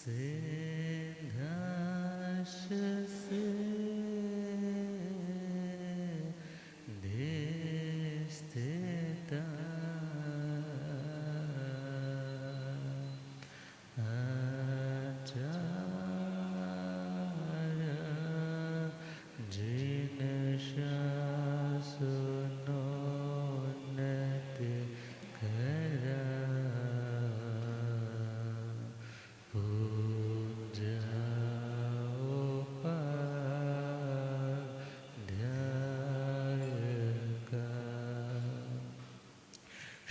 सिंहाससे धिस्थिता आचार्य जिन शासनोन्नति करा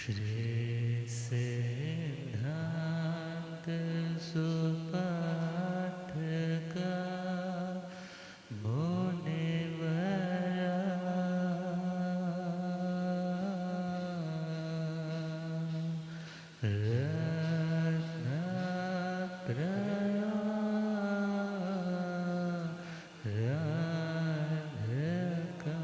श्री सिद्धांत सुपाठका मुनिवरा राधिका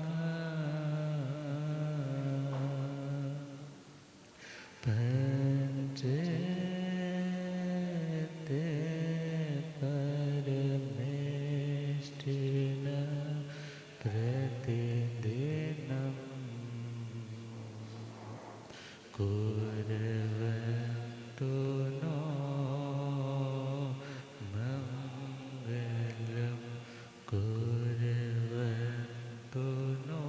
पंचेते परमेष्ठिन प्रतिदिनं कुर्वन्तु नो मङ्गलं कुर्वन्तु नो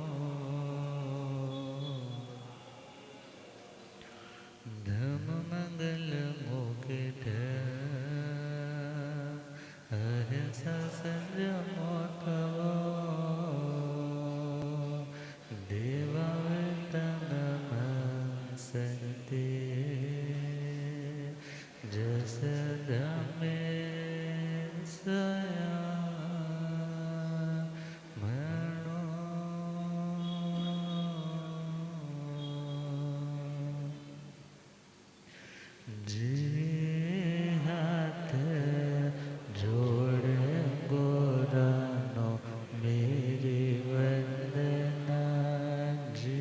धम्ममङ्गलमुकुट अहिंसा संयमो तव देवावतमसन्ति जसदमे स्वयं जी हाथ जोड़ गोरानो मेरी वंदना जी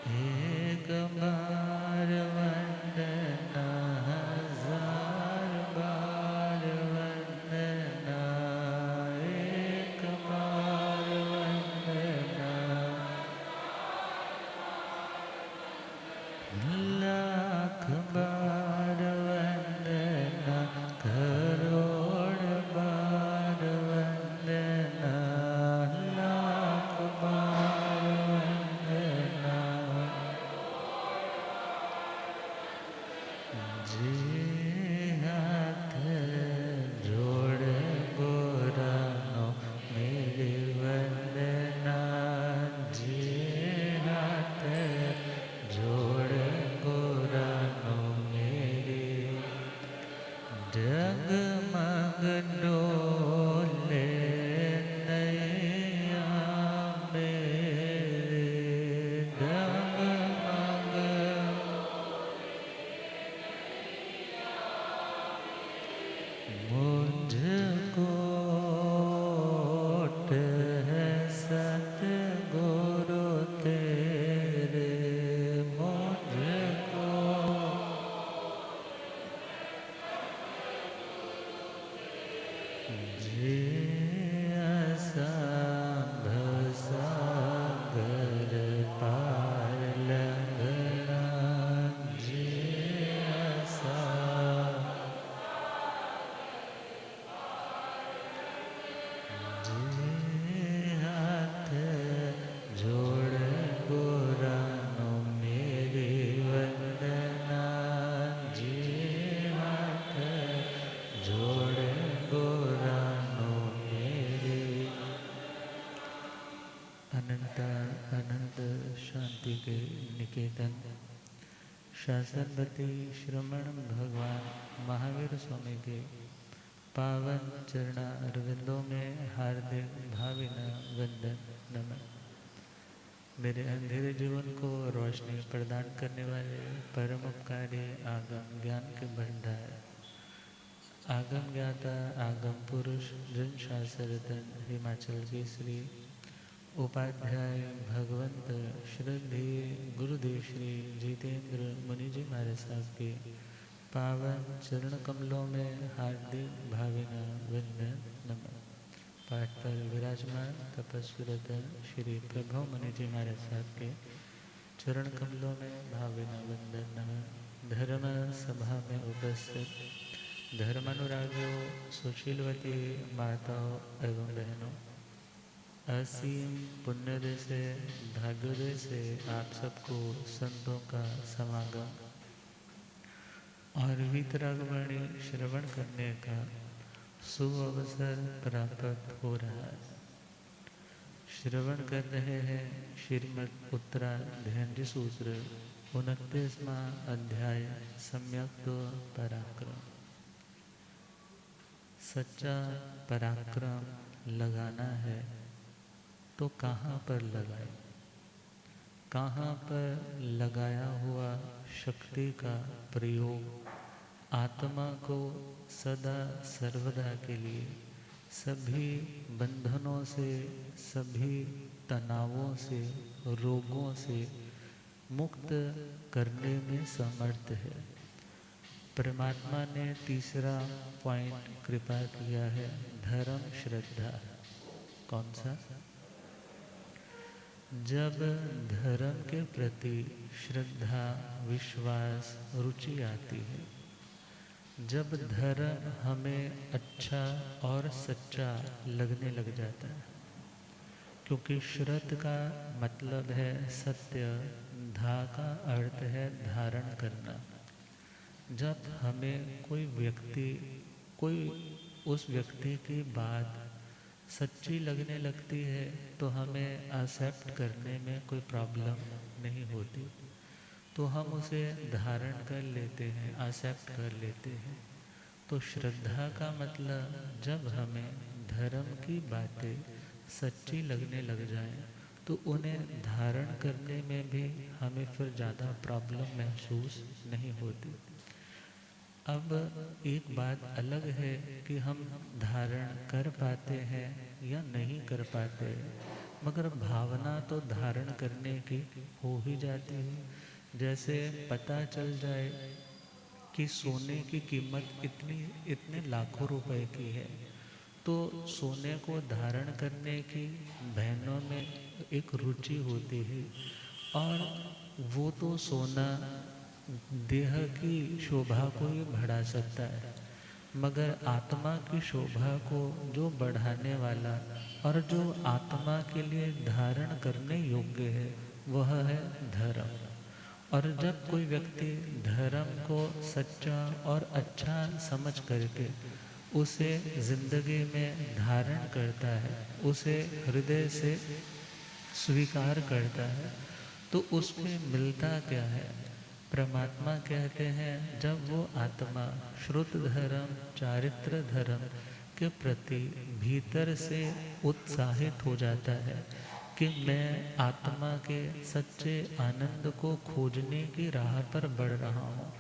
एक बार वंदना हजार बार वंदना एक बार वंदना लाख बार वंदना करोड़ बार वंदना लाख बार वंदना जी हाथ जोड़ गोरानो मेरी वंदना जी हाथ जोड़ गोरानो मेरी डगमग डोले नैया मेरे डगमग मुझको है सतगुरु तेरे मुझको जी असंभव सागर पार लगना जी जी हाथ जोड़ गोरानो मेरी वंदना जी हाथ जोड़ गोरानो मेरी अनंत अनंत शांति के निकेतन शासनपति श्रमण भगवान महावीर स्वामी के पावन चरणा अरविंदों में हार्दिक भावना वंदन नमन। मेरे अंधेरे जीवन को रोशनी प्रदान करने वाले परम उपकारी आगम ज्ञान के भंडार आगम ज्ञाता आगम पुरुष जन शास्त्रधन हिमाचल केसरी उपाध्याय भगवंत श्रद्धे गुरुदेव श्री जितेंद्र मुनि जी महाराज साहब के पावन चरण कमलों में हार्दिक भावना वंदन नमः। पाठ पर विराजमान तपस्विरत श्री प्रभु मुनि जी महाराज साहब के चरण कमलों में भावना वंदन नमः। धर्म सभा में उपस्थित धर्मानुरागियों, सुशीलवती माताओं एवं बहनों, असीम पुण्योदय से भाग्योदय से आप सबको संतों का समागम और वीतरागवाणी श्रवण करने का सुअवसर प्राप्त हो रहा है। श्रवण कर रहे हैं श्रीमद् उत्तराध्ययन सूत्र 29वां अध्याय सम्यक पराक्रम। सच्चा पराक्रम लगाना है तो कहाँ पर लगाए? कहाँ पर लगाया हुआ शक्ति का प्रयोग आत्मा को सदा सर्वदा के लिए सभी बंधनों से, सभी तनावों से, रोगों से मुक्त करने में समर्थ है। परमात्मा ने तीसरा पॉइंट कृपा किया है, धर्म श्रद्धा। कौन सा? जब धर्म के प्रति श्रद्धा, विश्वास, रुचि आती है, जब धर्म हमें अच्छा और सच्चा लगने लग जाता है, क्योंकि श्रद्धा का मतलब है सत्य, धा का अर्थ है धारण करना। जब हमें कोई उस व्यक्ति की बात सच्ची लगने लगती है तो हमें एक्सेप्ट करने में कोई प्रॉब्लम नहीं होती, तो हम उसे धारण कर लेते हैं, एक्सेप्ट कर लेते हैं। तो श्रद्धा का मतलब जब हमें धर्म की बातें सच्ची लगने लग जाएं तो उन्हें धारण करने में भी हमें फिर ज़्यादा प्रॉब्लम महसूस नहीं होती। अब एक बात अलग है कि हम धारण कर पाते हैं या नहीं कर पाते, मगर भावना तो धारण करने की हो ही जाती है। जैसे पता चल जाए कि सोने की कीमत इतने लाखों रुपए की है, तो सोने को धारण करने की बहनों में एक रुचि होती है, और वो तो सोना देह की शोभा को ही बढ़ा सकता है, मगर आत्मा की शोभा को जो बढ़ाने वाला और जो आत्मा के लिए धारण करने योग्य है वह है धर्म। और जब कोई व्यक्ति धर्म को सच्चा और अच्छा समझ करके उसे जिंदगी में धारण करता है, उसे हृदय से स्वीकार करता है, तो उसमें मिलता क्या है? परमात्मा कहते हैं जब वो आत्मा श्रुत धर्म, चारित्र धर्म के प्रति भीतर से उत्साहित हो जाता है कि मैं आत्मा के सच्चे आनंद को खोजने की राह पर बढ़ रहा हूँ,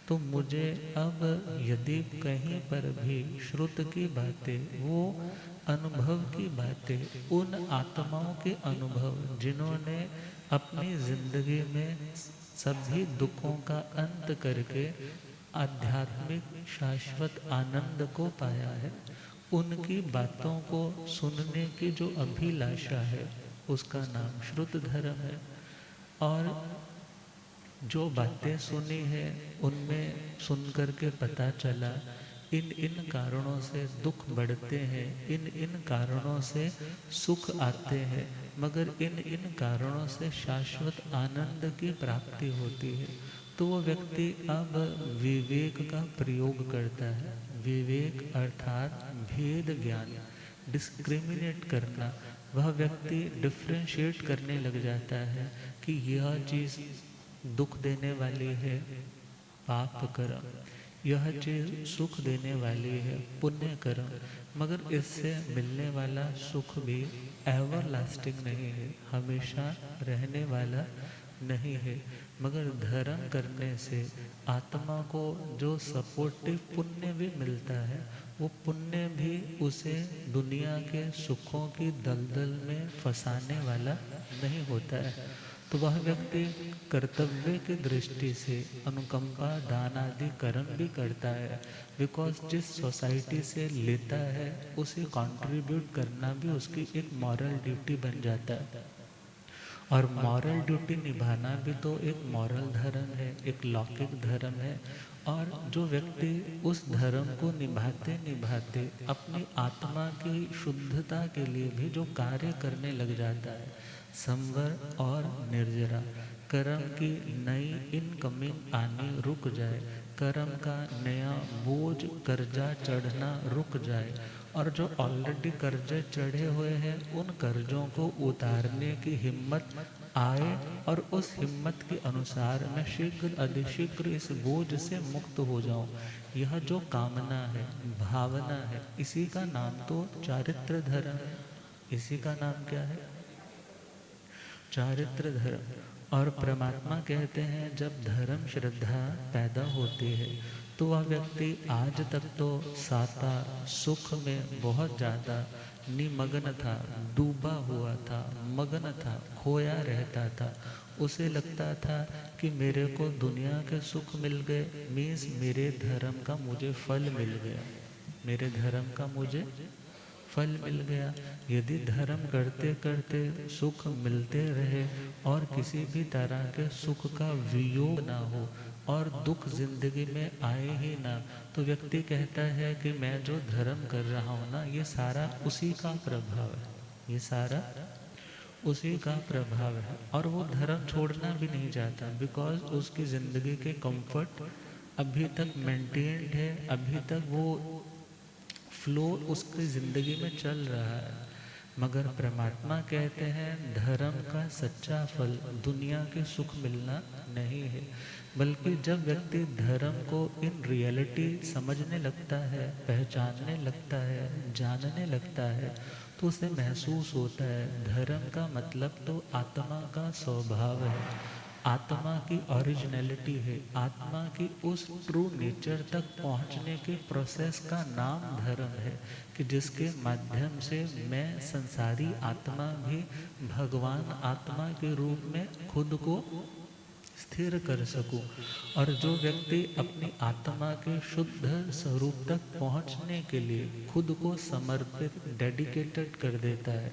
तो मुझे अब यदि कहीं पर भी श्रुत की बातें, वो अनुभव की बातें, उन आत्माओं के अनुभव जिन्होंने अपनी जिंदगी में सभी दुखों का अंत करके आध्यात्मिक शाश्वत आनंद को पाया है, उनकी बातों को सुनने की जो अभिलाषा है उसका नाम श्रुत धर्म है। और जो बातें सुनी है उनमें सुन करके पता चला इन कारणों से दुख बढ़ते हैं, इन कारणों से सुख आते हैं, मगर इन कारणों से शाश्वत आनंद की प्राप्ति होती है। तो वो व्यक्ति अब विवेक का प्रयोग करता है। विवेक अर्थात भेद ज्ञान, डिस्क्रिमिनेट करना। वह व्यक्ति डिफ्रेंशिएट करने लग जाता है कि यह चीज़ दुख देने वाली है, पाप कर्म, यह चीज़ सुख देने वाली है, पुण्य कर्म, मगर इससे मिलने वाला सुख भी एवर लास्टिंग नहीं है, हमेशा रहने वाला नहीं है। मगर धर्म करने से आत्मा को जो सपोर्टिव पुण्य भी मिलता है वो पुण्य भी उसे दुनिया के सुखों की दलदल में फंसाने वाला नहीं होता है। तो वह व्यक्ति कर्तव्य की दृष्टि से अनुकंपा दान आदि कर्म भी करता है, बिकॉज जिस सोसाइटी से लेता है उसे कंट्रीब्यूट करना भी उसकी एक मॉरल ड्यूटी बन जाता है। और मॉरल ड्यूटी निभाना भी तो एक मॉरल धर्म है, एक लौकिक धर्म है। और जो व्यक्ति उस धर्म को निभाते निभाते अपनी आत्मा की शुद्धता के लिए भी जो कार्य करने लग जाता है, संवर और निर्जरा, कर्म की नई इनकमिंग आनी रुक जाए, कर्म का नया बोझ कर्जा चढ़ना रुक जाए, और जो ऑलरेडी कर्जे चढ़े हुए हैं उन कर्जों को उतारने की हिम्मत आए, और उस हिम्मत के अनुसार मैं शीघ्र अधिशीघ्र इस बोझ से मुक्त हो जाऊं, यह जो कामना है, भावना है, इसी का नाम तो चारित्र धर्म है। इसी का नाम क्या है? चारित्र धर्म। और परमात्मा कहते हैं जब धर्म श्रद्धा पैदा होती है तो वह व्यक्ति आज तक तो साता सुख में बहुत ज़्यादा निमग्न था, डूबा हुआ था, मग्न था, खोया रहता था। उसे लगता था कि मेरे को दुनिया के सुख मिल गए, मीन्स मेरे धर्म का मुझे फल मिल गया, मेरे धर्म का मुझे फल मिल गया। यदि धर्म करते करते सुख मिलते रहे और किसी भी तरह के सुख का वियोग ना हो और दुख जिंदगी में आए ही ना, तो व्यक्ति कहता है कि मैं जो धर्म कर रहा हूँ ना, ये सारा उसी का प्रभाव है, ये सारा उसी का प्रभाव है। और वो धर्म छोड़ना भी नहीं चाहता, बिकॉज उसकी ज़िंदगी के कंफर्ट अभी तक मेंटेन्ड है, अभी तक वो फ्लो उसकी ज़िंदगी में चल रहा है। मगर परमात्मा कहते हैं धर्म का सच्चा फल दुनिया के सुख मिलना नहीं है, बल्कि जब व्यक्ति धर्म को इन रियलिटी समझने लगता है, पहचानने लगता है, जानने लगता है, तो उसे महसूस होता है धर्म का मतलब तो आत्मा का स्वभाव है, आत्मा की ओरिजिनलिटी है, आत्मा की उस ट्रू नेचर तक पहुंचने के प्रोसेस का नाम धर्म है, कि जिसके माध्यम से मैं संसारी आत्मा भी भगवान आत्मा के रूप में खुद को स्थिर कर सकूं। और जो व्यक्ति अपनी आत्मा के शुद्ध स्वरूप तक पहुंचने के लिए खुद को समर्पित डेडिकेटेड कर देता है,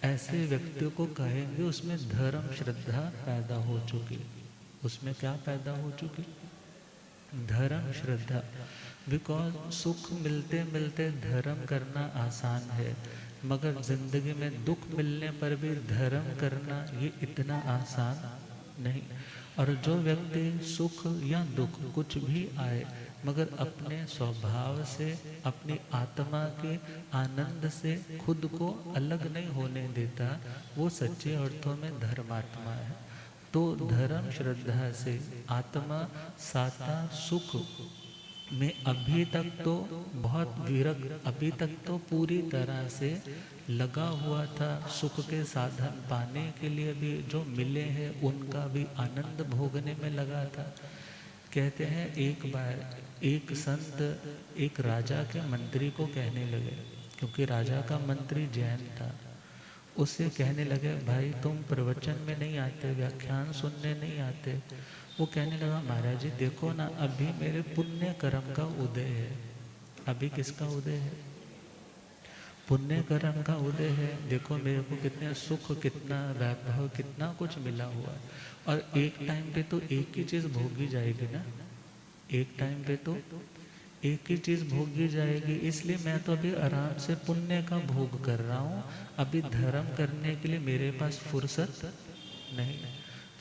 ऐसे व्यक्ति को कहेंगे उसमें धर्म श्रद्धा पैदा हो चुकी। उसमें क्या पैदा हो चुकी? धर्म श्रद्धा। बिकॉज सुख मिलते मिलते धर्म करना आसान है, मगर जिंदगी में दुख मिलने पर भी धर्म करना ये इतना आसान नहीं। और जो व्यक्ति सुख या दुख कुछ भी आए मगर अपने स्वभाव से, अपनी आत्मा के आनंद से खुद को अलग नहीं होने देता, वो सच्चे अर्थों में धर्मात्मा है। तो धर्म श्रद्धा से आत्मा साता सुख में अभी तक तो बहुत विरक्त, अभी तक तो पूरी तरह से लगा हुआ था, सुख के साधन पाने के लिए भी जो मिले हैं उनका भी आनंद भोगने में लगा था। कहते हैं एक बार एक संत एक राजा के मंत्री को कहने लगे, क्योंकि राजा का मंत्री जैन था, उससे कहने लगे भाई तुम प्रवचन में नहीं आते, व्याख्यान सुनने नहीं आते। वो कहने लगा महाराज जी देखो ना, अभी मेरे पुण्य कर्म का उदय है। अभी किसका उदय है? पुण्य कर्म का उदय है। देखो मेरे को कितने सुख, कितना वैभव, कितना कुछ मिला हुआ है। और एक टाइम पे तो एक ही चीज़ भोगी जाएगी ना, एक टाइम पे तो एक ही चीज़ भोगी जाएगी। इसलिए मैं तो अभी आराम से पुण्य का भोग कर रहा हूँ, अभी धर्म करने के लिए मेरे पास फुर्सत नहीं।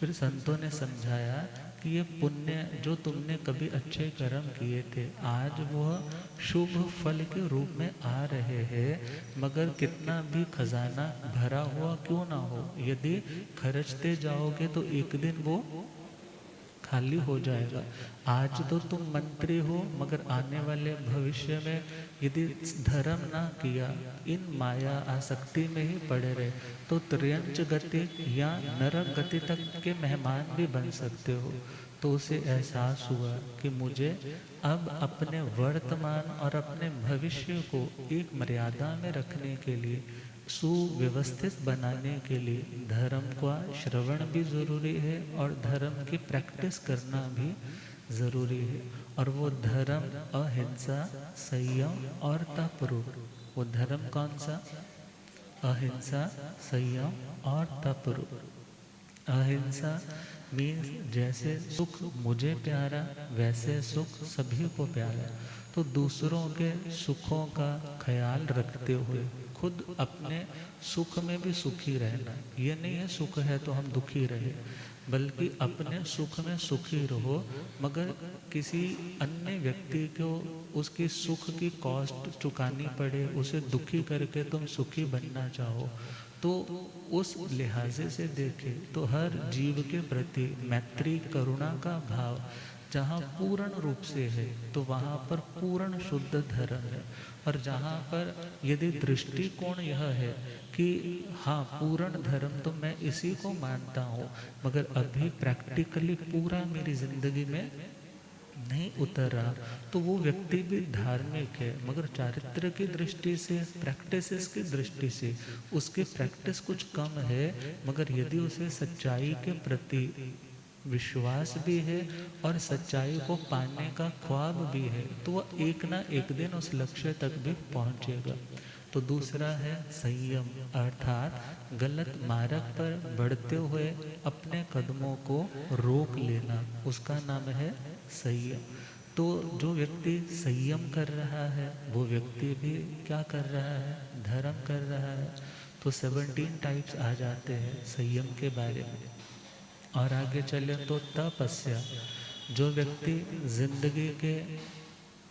फिर संतों ने समझाया कि ये पुण्य जो तुमने कभी अच्छे कर्म किए थे, आज वह शुभ फल के रूप में आ रहे हैं, मगर कितना भी खजाना भरा हुआ क्यों ना हो, यदि खर्चते जाओगे तो एक दिन वो खाली हो जाएगा। आज तो तुम मंत्री हो, मगर आने वाले भविष्य में यदि धर्म ना किया, इन माया आसक्ति में ही पड़े रहे, तो त्रियंच गति या नरक गति तक के मेहमान भी बन सकते हो। तो उसे एहसास हुआ कि मुझे अब अपने वर्तमान और अपने भविष्य को एक मर्यादा में रखने के लिए, सुव्यवस्थित बनाने के लिए धर्म का श्रवण भी जरूरी है और धर्म की प्रैक्टिस करना भी जरूरी है। और वो धर्म अहिंसा, संयम और तप रूप। वो धर्म कौन सा? अहिंसा, संयम और तप रूप। अहिंसा मीन्स जैसे सुख मुझे प्यारा वैसे सुख सभी को प्यारा। तो दूसरों के सुखों का ख्याल रखते हुए खुद अपने सुख में भी सुखी रहना। ये नहीं है सुख है तो हम दुखी रहे, बल्कि अपने सुख में सुखी रहो, मगर किसी अन्य व्यक्ति को उसकी सुख की कॉस्ट चुकानी पड़े, उसे दुखी करके तुम सुखी बनना चाहो, तो उस लिहाजे से देखे तो हर जीव के प्रति मैत्री करुणा का भाव जहाँ पूर्ण रूप से है, तो वहाँ पर पूर्ण शुद्ध धर्म है। और जहाँ पर यदि दृष्टिकोण यह है कि हाँ पूर्ण धर्म तो मैं इसी को मानता हूँ, मगर अभी प्रैक्टिकली पूरा मेरी जिंदगी में नहीं उतर रहा, तो वो व्यक्ति भी धार्मिक है, मगर चारित्र की दृष्टि से, प्रैक्टिसेस की दृष्टि से उसकी प्रैक्टिस कुछ कम है, मगर यदि उसे सच्चाई के प्रति विश्वास भी है और सच्चाई को पाने का ख्वाब भी है, तो वह एक ना एक दिन उस लक्ष्य तक भी पहुंचेगा। तो दूसरा है संयम, अर्थात गलत मार्ग पर बढ़ते हुए अपने कदमों को रोक लेना, उसका नाम है संयम। तो जो व्यक्ति संयम कर रहा है वो व्यक्ति भी क्या कर रहा है? धर्म कर रहा है। तो 17 टाइप्स आ जाते हैं संयम के बारे में। और आगे चले तो तपस्या, जो व्यक्ति जिंदगी के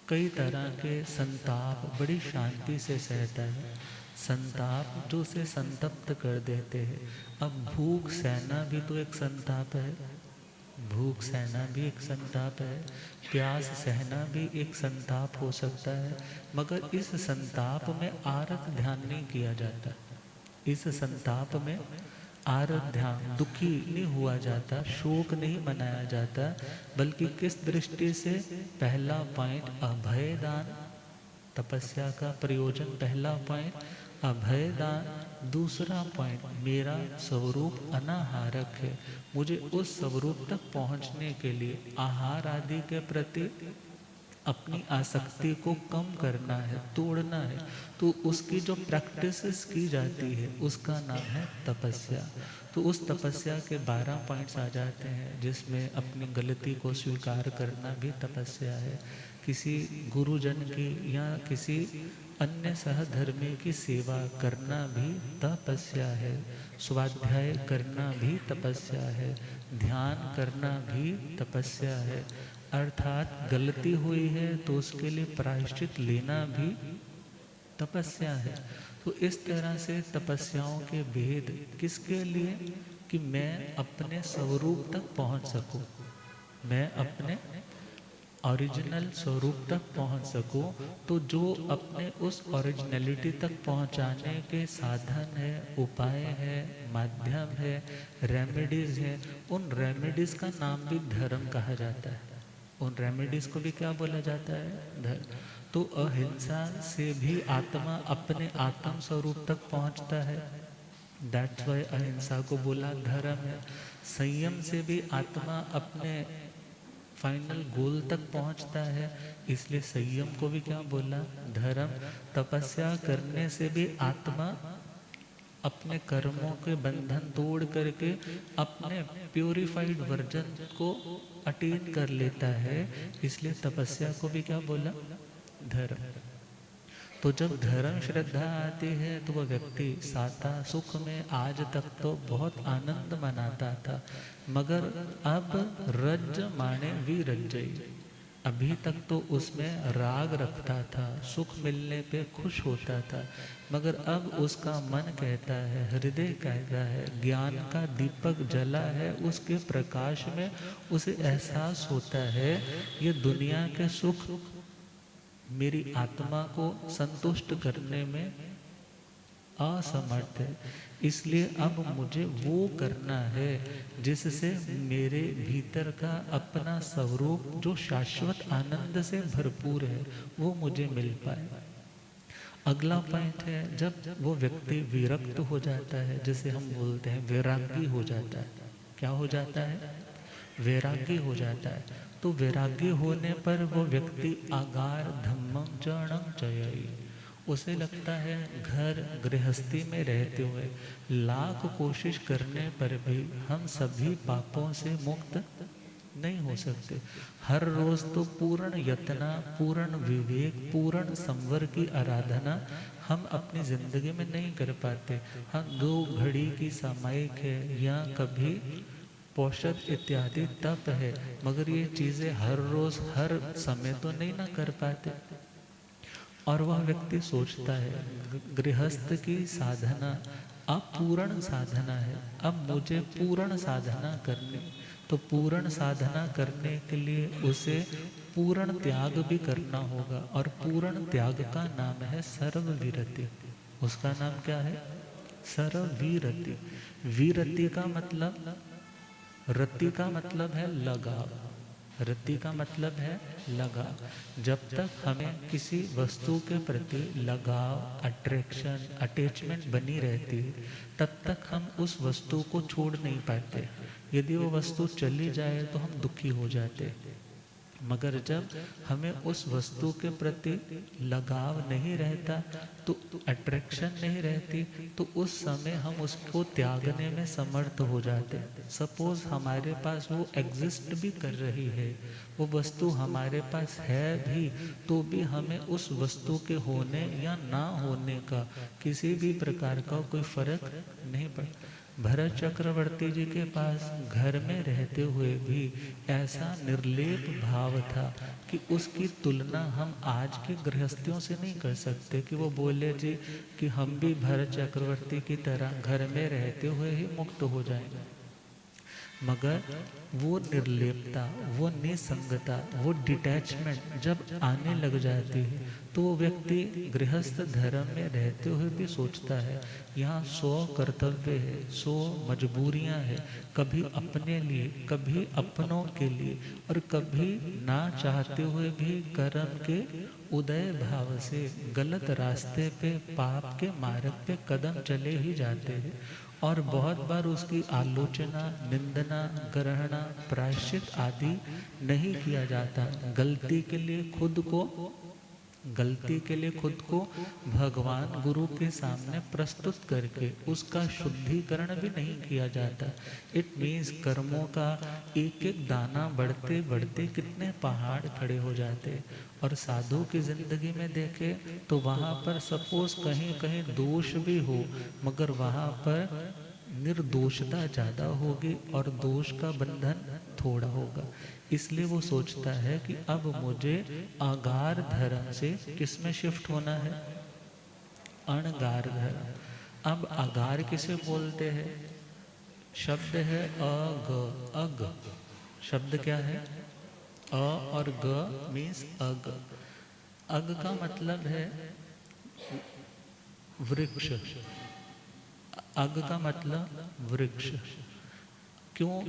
कई तरह के संताप बड़ी शांति से सहता है, संताप जो उसे संतप्त कर देते हैं। अब भूख सहना भी तो एक संताप है, भूख सहना भी एक संताप है, प्यास सहना भी एक संताप हो सकता है, मगर इस संताप में आरत ध्यान नहीं किया जाता। इस संताप में आरत ध्यान, दुखी नहीं हुआ जाता, शोक नहीं मनाया जाता, बल्कि किस दृष्टि से? पहला पॉइंट अभयदान, तपस्या का प्रयोजन पहला पॉइंट अभयदान। दूसरा पॉइंट मेरा स्वरूप अनाहारक है, मुझे उस स्वरूप तक पहुंचने के लिए आहार आदि के प्रति अपनी आसक्ति को कम करना है, तोड़ना है। तो उसकी जो प्रैक्टिस की जाती है उसका नाम है तपस्या। तो उस तपस्या के 12 पॉइंट्स आ जाते हैं, जिसमें अपनी गलती को स्वीकार करना भी तपस्या है, किसी गुरुजन की या किसी अन्य सहधर्मी की सेवा करना भी तपस्या है, स्वाध्याय करना भी तपस्या है, ध्यान करना भी तपस्या है। अर्थात गलती हुई है तो उसके लिए प्रायश्चित लेना भी तपस्या है। तो इस तरह से तपस्याओं के भेद किसके लिए? कि मैं अपने स्वरूप तक पहुंच सकूं, मैं अपने ओरिजिनल स्वरूप तक पहुंच सकूं। तो जो अपने उस ओरिजिनलिटी तक पहुंचाने के साधन है, उपाय है, माध्यम है, रेमेडीज है, उन रेमेडीज का नाम भी धर्म कहा जाता है। उन रेमेडीज को भी क्या बोला जाता है? धर्म। तो अहिंसा से भी आत्मा अपने आत्म स्वरूप तक पहुंचता है, दैट्स वाई अहिंसा को बोला धर्म है। संयम से भी आत्मा अपने फाइनल गोल तक पहुंचता है, इसलिए संयम को भी क्या बोला? धर्म। तपस्या करने से भी आत्मा अपने कर्मों के बंधन तोड़ करके अपने प्यूरिफाइड वर्जन को अटेन कर लेता है, इसलिए तपस्या को भी क्या बोला? धर्म। तो जब धर्म श्रद्धा आती है तो वह व्यक्ति साता सुख में आज तक तो बहुत आनंद मनाता था, मगर अब रज माने विरज्जई, अभी तक तो उसमें राग रखता था, सुख मिलने पे खुश होता था, मगर अब उसका मन कहता है, हृदय कहता है, ज्ञान का दीपक जला है, उसके प्रकाश में उसे एहसास होता है ये दुनिया के सुख मेरी आत्मा को संतुष्ट करने में असमर्थ है। इसलिए अब मुझे वो करना है जिससे मेरे भीतर का अपना स्वरूप जो शाश्वत आनंद से भरपूर है वो मुझे मिल पाए। अगला पॉइंट है, जब वो व्यक्ति विरक्त हो जाता है, जिसे हम बोलते हैं वैरागी हो जाता है। क्या हो जाता है? वैरागी हो जाता है। तो वैरागी होने पर वो व्यक्ति आगार धम्मं चरणं चयई, उसे लगता है घर गृहस्थी में रहते हुए लाख कोशिश करने पर भी हम सभी पापों से मुक्त नहीं हो सकते। हर रोज तो पूर्ण यत्न, पूर्ण विवेक, पूर्ण संवर की आराधना हम अपनी जिंदगी में नहीं कर पाते। हम 2 घड़ी की सामायिक है या कभी पोषद इत्यादि तप है, मगर ये चीजें हर रोज हर समय तो नहीं ना कर पाते। और वह व्यक्ति सोचता है गृहस्थ की साधना अपूर्ण साधना है, अब मुझे पूर्ण साधना करनी। तो पूर्ण साधना करने के लिए उसे पूर्ण त्याग भी करना होगा, और पूर्ण त्याग का नाम है सर्वविरति। उसका नाम क्या है? सर्वविरति। विरति का मतलब, रति का मतलब है लगाव, रति का मतलब है लगाव। जब तक हमें किसी वस्तु के प्रति लगाव, अट्रैक्शन, अटैचमेंट बनी रहती है, तब तक हम उस वस्तु को छोड़ नहीं पाते। यदि वो वस्तु चली जाए तो हम दुखी हो जाते, मगर जब हमें उस वस्तु के प्रति लगाव नहीं रहता, तो अट्रैक्शन नहीं रहती, तो उस समय हम उसको त्यागने में समर्थ हो जाते। सपोज हमारे पास वो एग्जिस्ट भी कर रही है, वो वस्तु हमारे पास है भी, तो भी हमें उस वस्तु के होने या ना होने का किसी भी प्रकार का कोई फर्क नहीं पड़ता। भरत चक्रवर्ती जी के पास घर में रहते हुए भी ऐसा निर्लेप भाव था कि उसकी तुलना हम आज के गृहस्थियों से नहीं कर सकते कि वो बोले जी कि हम भी भरत चक्रवर्ती की तरह घर में रहते हुए ही मुक्त हो जाएंगे। मगर वो निर्लेपता, वो निसंगता, वो डिटैचमेंट जब आने लग जाती है, तो वो व्यक्ति गृहस्थ धर्म में रहते हुए भी सोचता है यहाँ 100 कर्तव्य है, 100 मजबूरियां हैं, कभी अपने लिए, कभी अपनों के लिए, और कभी ना चाहते हुए भी कर्म के उदय भाव से गलत रास्ते पे, पाप के मार्ग पे कदम चले ही जाते हैं। और बहुत बार उसकी आलोचना, निंदना, ग्रहणा, प्रायश्चित आदि नहीं किया जाता। गलती के लिए खुद को भगवान गुरु के सामने प्रस्तुत करके उसका शुद्धिकरण भी नहीं किया जाता। इट मीन्स कर्मों का एक एक दाना बढ़ते बढ़ते कितने पहाड़ खड़े हो जाते। और साधु की जिंदगी में देखे तो वहाँ पर सपोज कहीं कहीं दोष भी हो, मगर वहाँ पर निर्दोषता ज़्यादा होगी और दोष का बंधन थोड़ा होगा। इसलिए वो सोचता है कि अब मुझे आगार धर्म से किस में शिफ्ट होना है? अणगार धर्म। अब आगार किसे बोलते हैं? शब्द है अग, अग। शब्द क्या है? अ और ग मीन्स अग। अग का मतलब है वृक्ष। अग का मतलब वृक्ष। क्यों?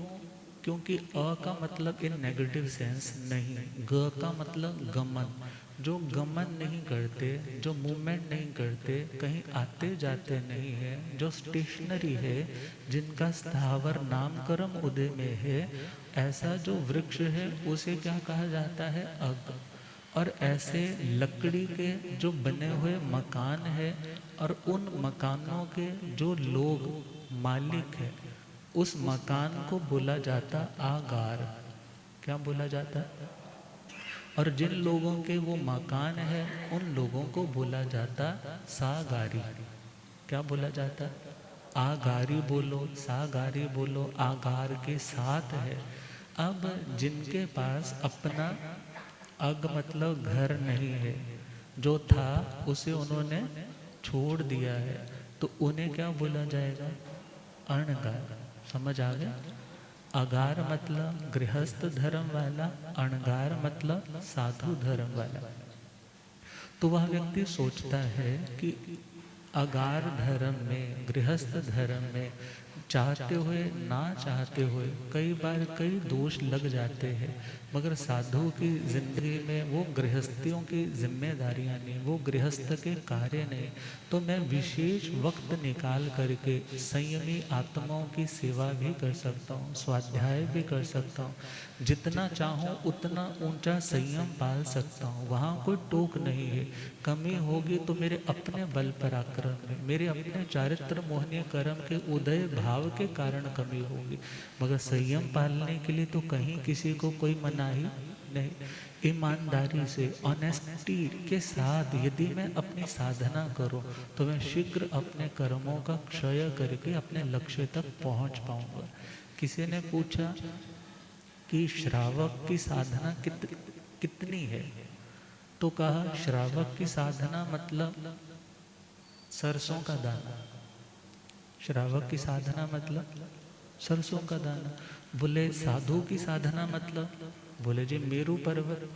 क्योंकि अ का मतलब इन नेगेटिव सेंस नहीं, ग का मतलब गमन। जो गमन नहीं करते, जो मूवमेंट नहीं करते, कहीं आते जाते नहीं है, जो स्टेशनरी है, जिनका स्थावर नामकर्म उदय में है, ऐसा जो वृक्ष है उसे क्या कहा जाता है? अग। और ऐसे लकड़ी के जो बने हुए मकान है, और उन मकानों के जो लोग मालिक है, उस मकान को बोला जाता आगार। क्या बोला जाता? और जिन लोगों के वो मकान है उन लोगों को बोला जाता सागारी। क्या बोला जाता? आगारी बोलो, सागारी बोलो, आगार के साथ है। अब जिनके पास अपना अग मतलब घर नहीं है, जो था उसे उन्होंने छोड़ दिया है, तो उन्हें क्या बोला जाएगा? अणगार। समझ आ गया? अगार मतलब गृहस्थ धर्म वाला, अणगार मतलब साधु धर्म वाला। तो वह व्यक्ति सोचता है कि अगार धर्म में, गृहस्थ धर्म में चाहते हुए ना चाहते हुए कई बार कई दोष लग जाते हैं, मगर साधु की जिंदगी में वो गृहस्थियों की जिम्मेदारियां नहीं, वो गृहस्थ के कार्य नहीं। तो मैं विशेष वक्त निकाल करके संयमी आत्माओं की सेवा भी कर सकता हूँ, स्वाध्याय भी कर सकता हूँ, जितना चाहूँ उतना ऊंचा संयम पाल सकता हूँ, वहाँ कोई टोक नहीं है। कमी होगी तो मेरे अपने बल पराक्रम में, मेरे अपने चारित्र मोहनीय कर्म के उदय भाव के कारण कमी होगी, मगर संयम पालने के लिए तो कहीं किसी को कोई मनाही नहीं। ईमानदारी से, ऑनेस्टी के साथ यदि मैं अपनी साधना करूं तो मैं शीघ्र अपने कर्मों का क्षय करके अपने लक्ष्य तक पहुंच पाऊंगा। किसी ने पूछा कि श्रावक की साधना कितनी है? तो कहा श्रावक की साधना मतलब सरसों का दाना। श्रावक की साधना मतलब सरसों का दाना। बोले साधु की साधना मतलब? बोले जी मेरू पर्वत।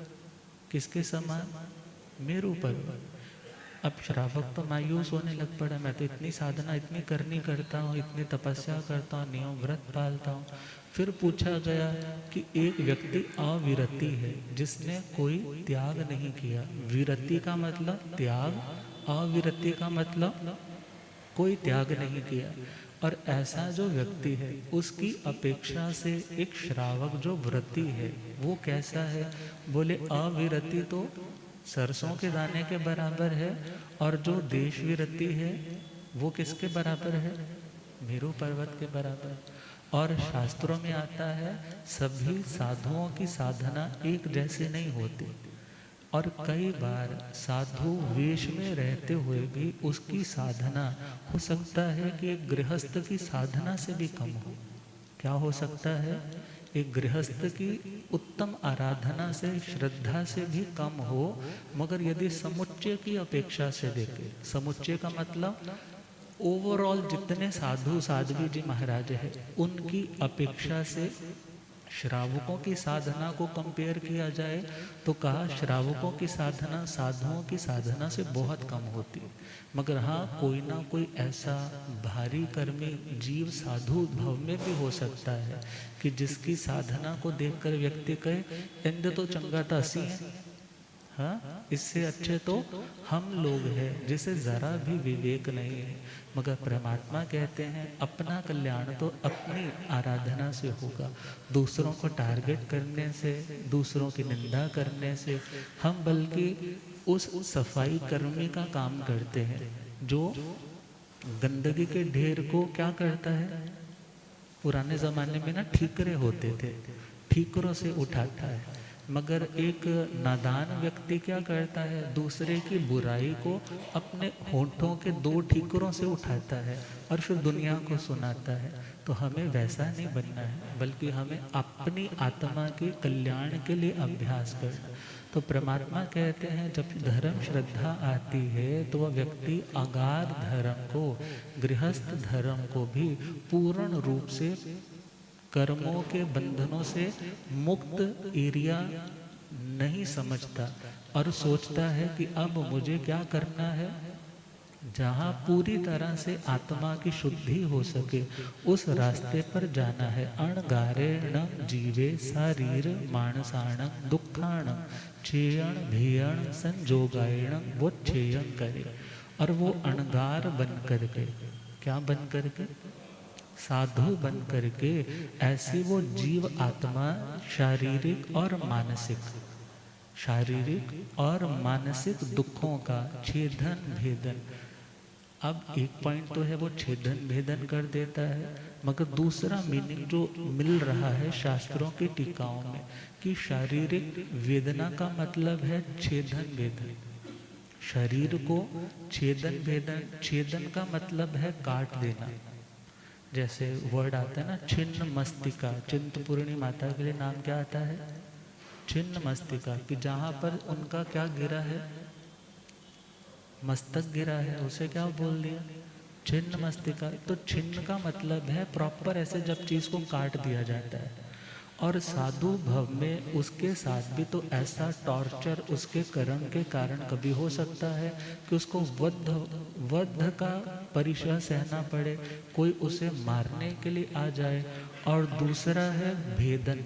किसके समान? मेरू पर्वत। अब श्रावक तो मायूस होने लग पड़ा, मैं तो इतनी साधना इतनी करनी करता हूँ, इतनी तपस्या करता हूँ, नियम व्रत पालता हूँ। फिर पूछा गया कि एक व्यक्ति अविरति है, जिसने कोई त्याग नहीं किया। विरति का मतलब त्याग, अविरति का मतलब कोई त्याग नहीं किया। और ऐसा जो व्यक्ति है उसकी अपेक्षा से एक श्रावक जो व्रती है वो कैसा है? बोले अविरति तो सरसों के दाने के बराबर है, और जो देश विरति है वो किसके बराबर है? मेरू पर्वत के बराबर। और शास्त्रों में आता है सभी साधुओं की साधना एक जैसे नहीं होती, और कई बार साधु वेश में रहते हुए भी उसकी साधना हो सकता है कि एक गृहस्थ की साधना से भी कम हो। क्या हो सकता है? एक गृहस्थ की उत्तम आराधना से, श्रद्धा से भी कम हो, मगर यदि समुच्चय की अपेक्षा से देखें, समुच्चय का मतलब ओवरऑल जितने साधु साध्वी जी महाराज है उनकी अपेक्षा से श्रावकों की साधना को कंपेयर किया जाए तो कहा श्रावकों की साधना साधुओं की साधना से बहुत कम होती। मगर हाँ, कोई ना कोई ऐसा भारी कर्मी जीव साधु भव में भी हो सकता है कि जिसकी साधना को देखकर व्यक्ति कहे इंद्र तो चंगा था सी है, हाँ इससे अच्छे तो हम लोग हैं, जिसे जरा भी विवेक नहीं है। मगर परमात्मा कहते हैं अपना कल्याण तो अपनी आराधना से होगा। दूसरों को टारगेट करने से, दूसरों की निंदा करने से हम बल्कि उस सफाई कर्मी का काम करते हैं जो गंदगी के ढेर को क्या करता है? पुराने जमाने में ना ठीकरे होते थे, ठीकरों से उठाता है। मगर एक नादान व्यक्ति क्या करता है? दूसरे की बुराई को अपने होठों के दो ठीकरों से उठाता है और फिर दुनिया को सुनाता है। तो हमें वैसा नहीं बनना है, बल्कि हमें अपनी आत्मा के कल्याण के लिए अभ्यास करना। तो परमात्मा कहते हैं जब धर्म श्रद्धा आती है तो वह व्यक्ति अगाध धर्म को, गृहस्थ धर्म को भी पूर्ण रूप से कर्मों के बंधनों से मुक्त एरिया नहीं समझता और सोचता है कि अब मुझे क्या करना है? जहाँ पूरी तरह से आत्मा की शुद्धि हो सके उस रास्ते पर जाना है। अणगारेण जीवे शारीर मानसाण दुखाण चेयण भेयण संजोगायण वो चेयन करे। और वो अणगार बन करके, क्या बन करके? साधु बन करके ऐसी वो जीव आत्मा शारीरिक और मानसिक, शारीरिक और मानसिक दुखों का छेदन भेदन। अब एक पॉइंट तो है वो छेदन भेदन कर देता है, मगर दूसरा मीनिंग जो मिल रहा है शास्त्रों की टीकाओं में कि शारीरिक वेदना का मतलब है छेदन भेदन। शरीर को छेदन भेदन, छेदन का मतलब है काट देना। जैसे वर्ड आता है ना छिन्न मस्तिका, चिंतपूर्णी माता के लिए नाम क्या आता है? छिन्न मस्तिका, कि जहाँ पर उनका क्या गिरा है, मस्तक गिरा है, उसे क्या बोल दिया, छिन्न मस्तिका। तो छिन्न का मतलब है प्रॉपर ऐसे जब चीज को काट दिया जाता है। और साधु भव में उसके साथ भी तो ऐसा टॉर्चर उसके कर्म के कारण कभी हो सकता है कि उसको वध वध का परिचय सहना पड़े, कोई उसे मारने के लिए आ जाए। और दूसरा है भेदन,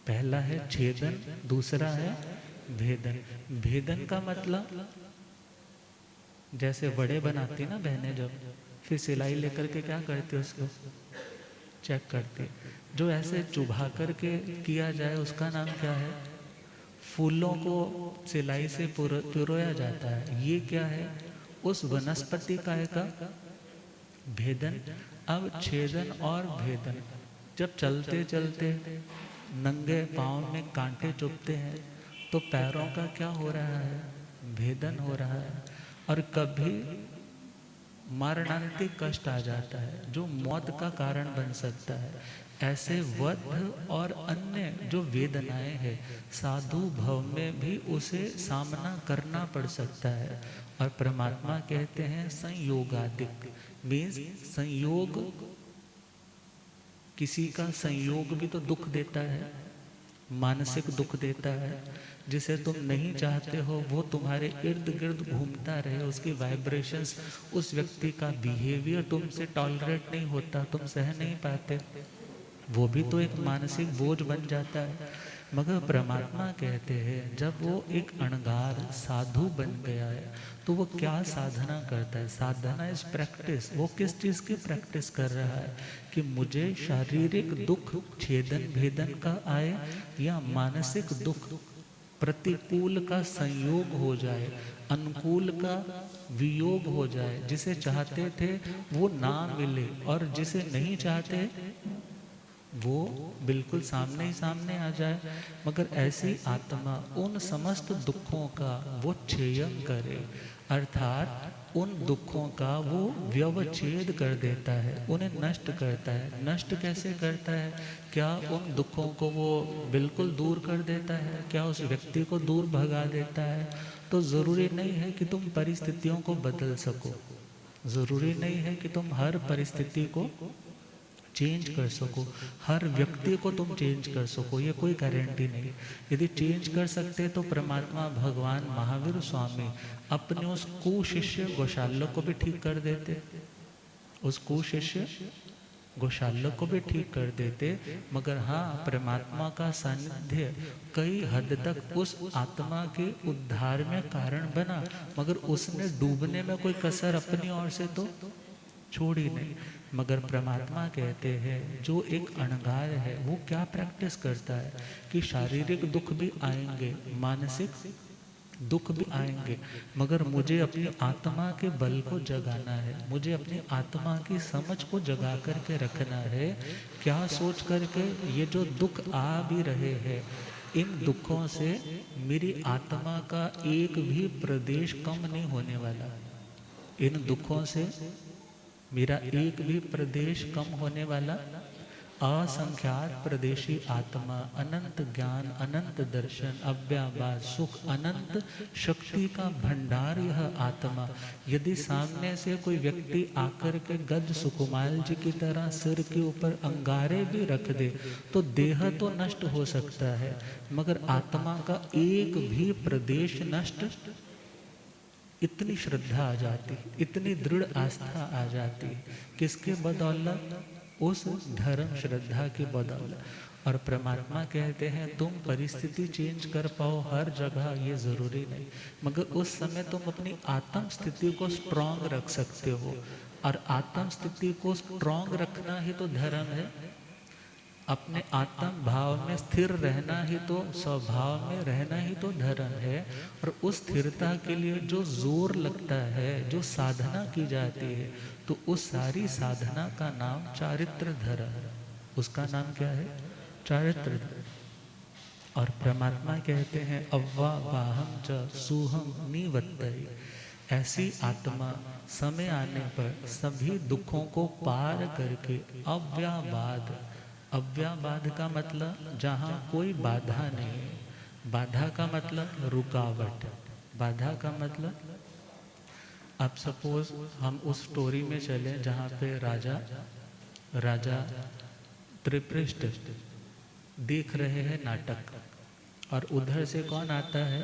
पहला है छेदन, दूसरा है भेदन। भेदन का मतलब जैसे वड़े बनाती ना बहनें, जब फिर सिलाई लेकर के क्या करती है, उसको चेक करती है। जो ऐसे चुभा करके किया जाए उसका नाम क्या है, फूलों को सिलाई से पिरोया जाता है। ये क्या है, उस वनस्पति काय का भेदन। अब छेदन और भेदन, जब चलते चलते नंगे पाँव में कांटे चुभते हैं तो पैरों का क्या हो रहा है, भेदन हो रहा है। और कभी मरणांतिक कष्ट आ जाता है जो मौत का कारण बन सकता है। ऐसे वध और अन्य जो वेदनाएं हैं, साधु भव में भी उसे सामना करना पड़ सकता है। और परमात्मा कहते हैं संयोगादिक, मीन्स संयोग, किसी का संयोग भी तो दुख देता है, मानसिक दुख देता है। जिसे तुम नहीं चाहते हो वो तुम्हारे इर्द गिर्द घूमता रहे, उसकी वाइब्रेशंस, उस व्यक्ति का बिहेवियर तुमसे टॉलरेट नहीं होता, तुम सह नहीं पाते, वो भी तो एक मानसिक बोझ बन जाता है। मगर परमात्मा कहते हैं जब वो एक अणगार साधु बन गया है तो वो क्या साधना करता है, साधना इज प्रैक्टिस। वो किस चीज़ की प्रैक्टिस कर रहा है कि मुझे शारीरिक दुख छेदन भेदन का आए या मानसिक दुख प्रतिकूल का संयोग हो जाए, अनुकूल का वियोग हो जाए, जिसे चाहते थे वो ना मिले और जिसे नहीं चाहते वो बिल्कुल सामने ही सामने आ जाए। मगर ऐसी आत्मा उन समस्त दुखों का वो क्षयन करे, अर्थात उन दुखों का वो व्यवच्छेद कर देता है, उन्हें नष्ट करता है। नष्ट कैसे करता है, क्या उन दुखों को वो बिल्कुल दूर कर देता है, क्या उस व्यक्ति को दूर भगा देता है? तो ज़रूरी नहीं है कि तुम परिस्थितियों को बदल सको, ज़रूरी नहीं है कि तुम हर परिस्थिति को चेंज कर सको, हर व्यक्ति को तुम चेंज कर सको, ये कोई गारंटी नहीं। यदि चेंज कर सकते तो परमात्मा भगवान महावीर स्वामी अपने उस कुशिष्य गोशाल्य को भी ठीक कर देते, उस कुशिष्य गोशाल्य को भी ठीक कर देते। मगर हाँ, परमात्मा का सानिध्य कई हद तक उस आत्मा के उद्धार में कारण बना, मगर उसने डूबने में कोई कसर अपनी ओर से तो छोड़ी नहीं। मगर परमात्मा कहते हैं जो एक अणगार है वो क्या प्रैक्टिस करता है कि शारीरिक दुख भी आएंगे, मानसिक दुख भी आएंगे, मगर मुझे अपनी आत्मा के बल को जगाना है, मुझे अपनी आत्मा की समझ को जगा करके रखना है। क्या सोच करके ये जो दुख आ भी रहे हैं, इन दुखों से मेरी आत्मा का एक भी प्रदेश कम नहीं होने वाला, इन दुखों से मेरा एक भी प्रदेश कम होने वाला। असंख्यात प्रदेशी आत्मा, अनंत ज्ञान, अनंत दर्शन, अव्याबाद सुख, अनंत शक्ति का भंडार यह आत्मा। यदि सामने से कोई व्यक्ति आकर के गज सुकुमाल जी की तरह सिर के ऊपर अंगारे भी रख दे तो देह तो नष्ट हो सकता है, मगर आत्मा का एक भी प्रदेश नष्ट। इतनी श्रद्धा आ जाती, इतनी दृढ़ आस्था आ जाती, किसके बदौलत? उस धर्म श्रद्धा की बदौलत। और परमात्मा कहते हैं तुम परिस्थिति चेंज कर पाओ हर जगह ये ज़रूरी नहीं, मगर उस समय तुम अपनी आत्म स्थिति को स्ट्रांग रख सकते हो। और आत्म स्थिति को स्ट्रांग रखना ही तो धर्म है। अपने आत्म भाव में स्थिर रहना ही तो, स्वभाव में रहना ही तो धर्म है। और उस स्थिरता के लिए जो जोर लगता है, जो साधना की जाती है, तो उस सारी साधना का नाम चारित्र धर्म है। उसका नाम क्या है? चारित्र धर्म। और परमात्मा कहते हैं अव्वा वाहम च सुहम निवत्तई, ऐसी आत्मा समय आने पर सभी दुखों को पार करके अव्याबाद, अव्याबाध का मतलब जहाँ कोई बाधा नहीं है। बाधा का मतलब रुकावट। बाधा का मतलब, अब सपोज हम उस स्टोरी में चले जहाँ पे राजा राजा त्रिपृष्ठ देख रहे हैं नाटक, और उधर से कौन आता है,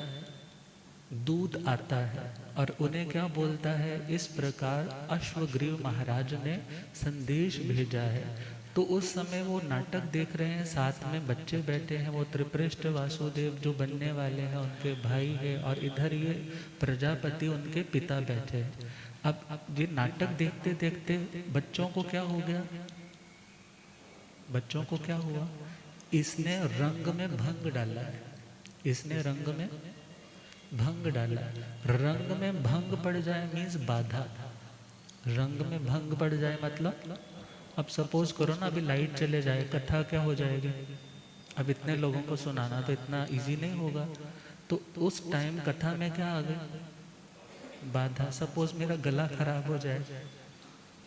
दूत आता है, और उन्हें क्या बोलता है, इस प्रकार अश्वग्रीव महाराज ने संदेश भेजा है। तो उस समय वो नाटक देख रहे हैं, साथ में बच्चे बैठे हैं, वो त्रिपृष्ठ वासुदेव जो बनने वाले हैं उनके भाई है, और इधर ये प्रजापति उनके पिता बैठे हैं। अब ये नाटक देखते देखते बच्चों को क्या हो गया, बच्चों को क्या हुआ, इसने रंग में भंग डाला है, इसने रंग में भंग डाला। रंग में भंग पड़ जाए मीन्स बाधा। रंग में भंग पड़ जाए मतलब, अब सपोज करो ना, अभी लाइट चले जाए, कथा क्या हो जाएगी। अब इतने लोगों को सुनाना तो इतना इजी नहीं होगा, तो उस टाइम कथा में क्या आ गई, बाधा। सपोज मेरा गला खराब हो जाए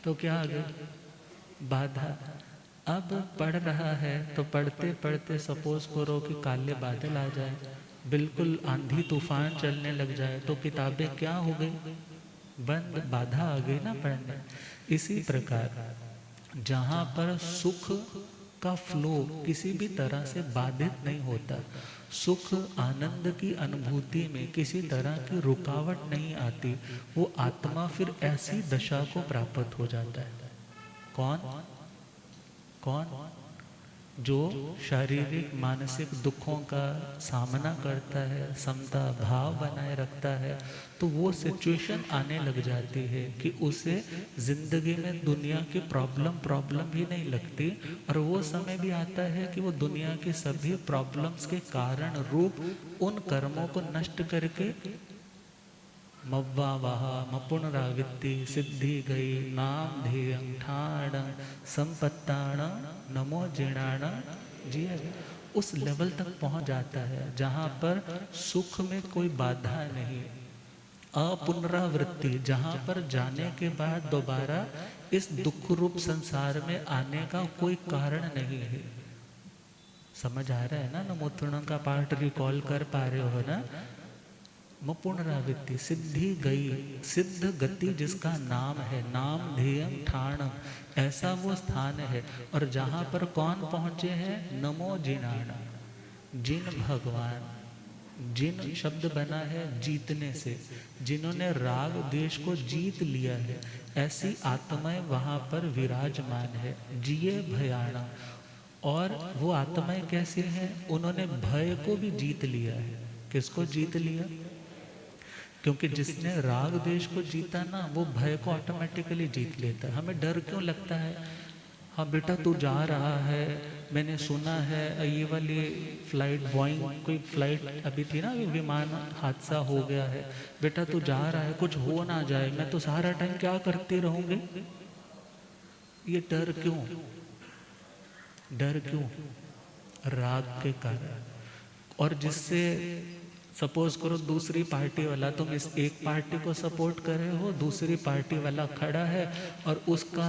तो क्या आ गई, बाधा। अब पढ़ रहा है तो पढ़ते पढ़ते सपोज करो कि काले बादल आ जाए, बिल्कुल आंधी तूफान चलने लग जाए, तो किताबें क्या हो गई, बंद, बाधा आ गई ना पढ़ने। इसी प्रकार जहाँ पर सुख का फ्लो किसी भी तरह से बाधित नहीं होता, सुख आनंद की अनुभूति में किसी तरह की रुकावट नहीं आती, वो आत्मा फिर ऐसी दशा को प्राप्त हो जाता है। कौन कौन, जो शारीरिक मानसिक दुखों का सामना करता है, समता भाव बनाए रखता है, तो वो सिचुएशन आने लग जाती है कि उसे जिंदगी में दुनिया की प्रॉब्लम ही नहीं लगती, और वो समय भी आता है कि वो दुनिया की सभी प्रॉब्लम्स के कारण रूप उन कर्मों को नष्ट करके मव्वा वहा मपुनरावित्ति सिद्धि गई नाम ध्येयं ठाण संपत्ताण नमो जीर्णाण जी, उस लेवल तक पहुंच जाता है जहां पर सुख में कोई बाधा नहीं, अपुनरावृत्ति, जहां पर जाने के बाद दोबारा इस दुख रूप संसार में आने का कोई कारण नहीं है। समझ आ रहा है ना, नमोत्तरणम का पाठ रिकॉल कर पा रहे हो ना। पुनरावृत्ति, सिद्धि गई, सिद्ध गति जिसका नाम है, नाम ध्येयम ठाणम, ऐसा वो स्थान है। और जहां पर कौन पहुंचे हैं, नमो जिनाण, जिन भगवान, जिन शब्द बना है जीतने से, जिन्होंने राग द्वेष को जीत लिया है, ऐसी आत्माएं वहां पर विराजमान है, जिये भयाणा। और वो आत्माएं कैसी हैं, उन्होंने भय को भी जीत लिया है। किसको जीत लिया, क्योंकि जिसने राग देश को जीता ना, वो भय को ऑटोमेटिकली जीत लेता है। हमें डर क्यों लगता है, हाँ बेटा तू जा रहा है, मैंने सुना है ये वाली फ्लाइट बोइंग कोई फ्लाइट अभी थी ना, विमान हादसा हो गया है, बेटा तू जा रहा है, कुछ हो ना जाए, मैं तो सारा टाइम क्या करती रहूंगी। ये डर क्यों, डर क्यों, राग के कारण। और जिससे सपोज करो दूसरी पार्टी वाला, तुम इस एक पार्टी को सपोर्ट कर रहे हो, दूसरी पार्टी वाला खड़ा है और उसका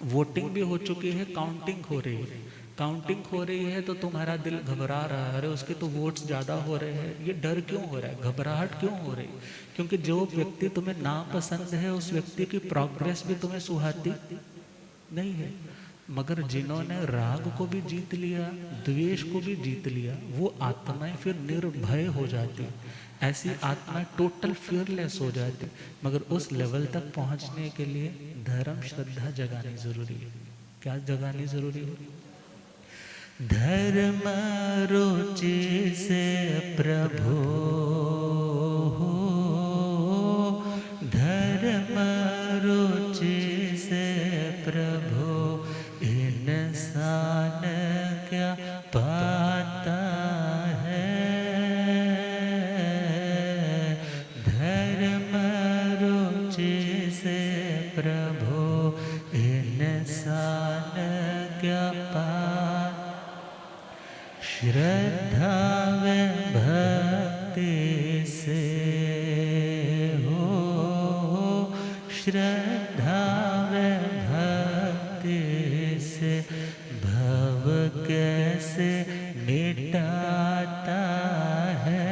वोटिंग भी हो चुकी है, काउंटिंग हो रही है, काउंटिंग हो रही है, तो तुम्हारा दिल घबरा रहा है, अरे उसके तो वोट्स ज़्यादा हो रहे हैं। ये डर क्यों हो रहा है, घबराहट क्यों हो रही, क्योंकि जो व्यक्ति तुम्हें नापसंद है उस व्यक्ति की प्रोग्रेस भी तुम्हें सुहाती नहीं है। मगर जिन्होंने राग को भी जीत लिया, द्वेष को भी जीत लिया, वो आत्माएं फिर निर्भय हो जाती, ऐसी आत्माएं टोटल फियरलेस हो जाती। मगर उस लेवल तक पहुंचने के लिए धर्म श्रद्धा जगानी जरूरी है। क्या जगानी जरूरी है, धर्म रुचि से प्रभु, धर्म रुचि से प्रभु, इंसान क्या पाता है, धर्म रुचि से प्रभु, इंसान क्या पाता, श्रद्धा व भक्ति से हो, श्रद्धा व भक्ति से मिटाता है,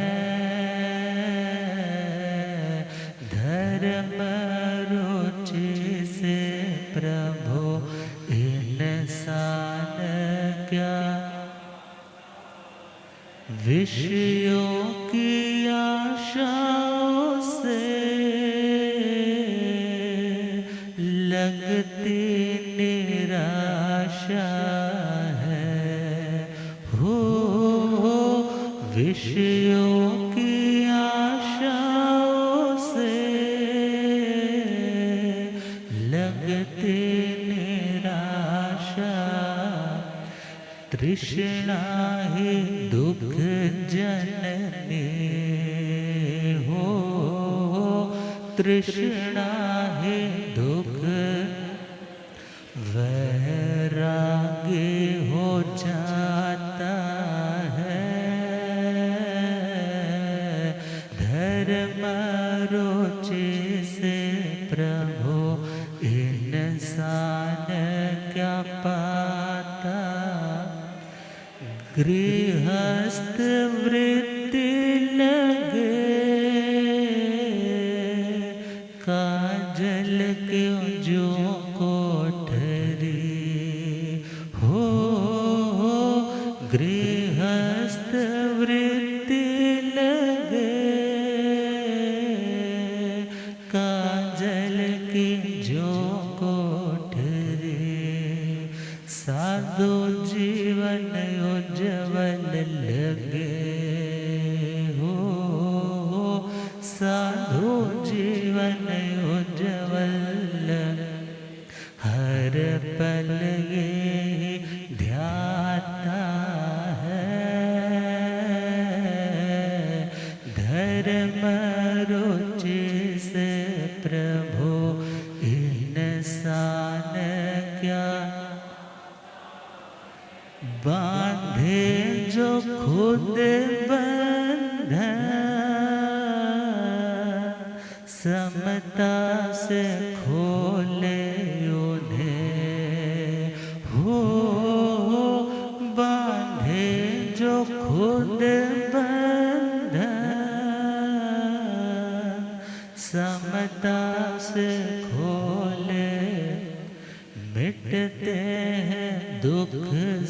धर्म रुचि से प्रभु इंसान क्या, विषयों की आशाओं से लगती निराशा है, हो विषयों की आशाओं से लगती निराशा, तृष्णा ही दुख जननी हो, तृष्णा ही दुख, वैरागी हो जाता है, धर्म रुचि से प्रभु इंसान क्या पाता, गृहस्थ वृत्ति लगे, काजल क्यों जो कोठरी हो, गृहस्थ वृत्ति लगे, काजल की जो कोठरी, साधु जीवन उज्जवल लगे हो, साधु जीवन उज्जवल, हर पल ये ध्याता है, धर्म रुचि से प्रभु इंसान क्या, बांधे जो खुद बंधन, समता से खोले उन्हें, हो बांधे जो खुद बंधन, समता से खोले, मिटते हैं दुख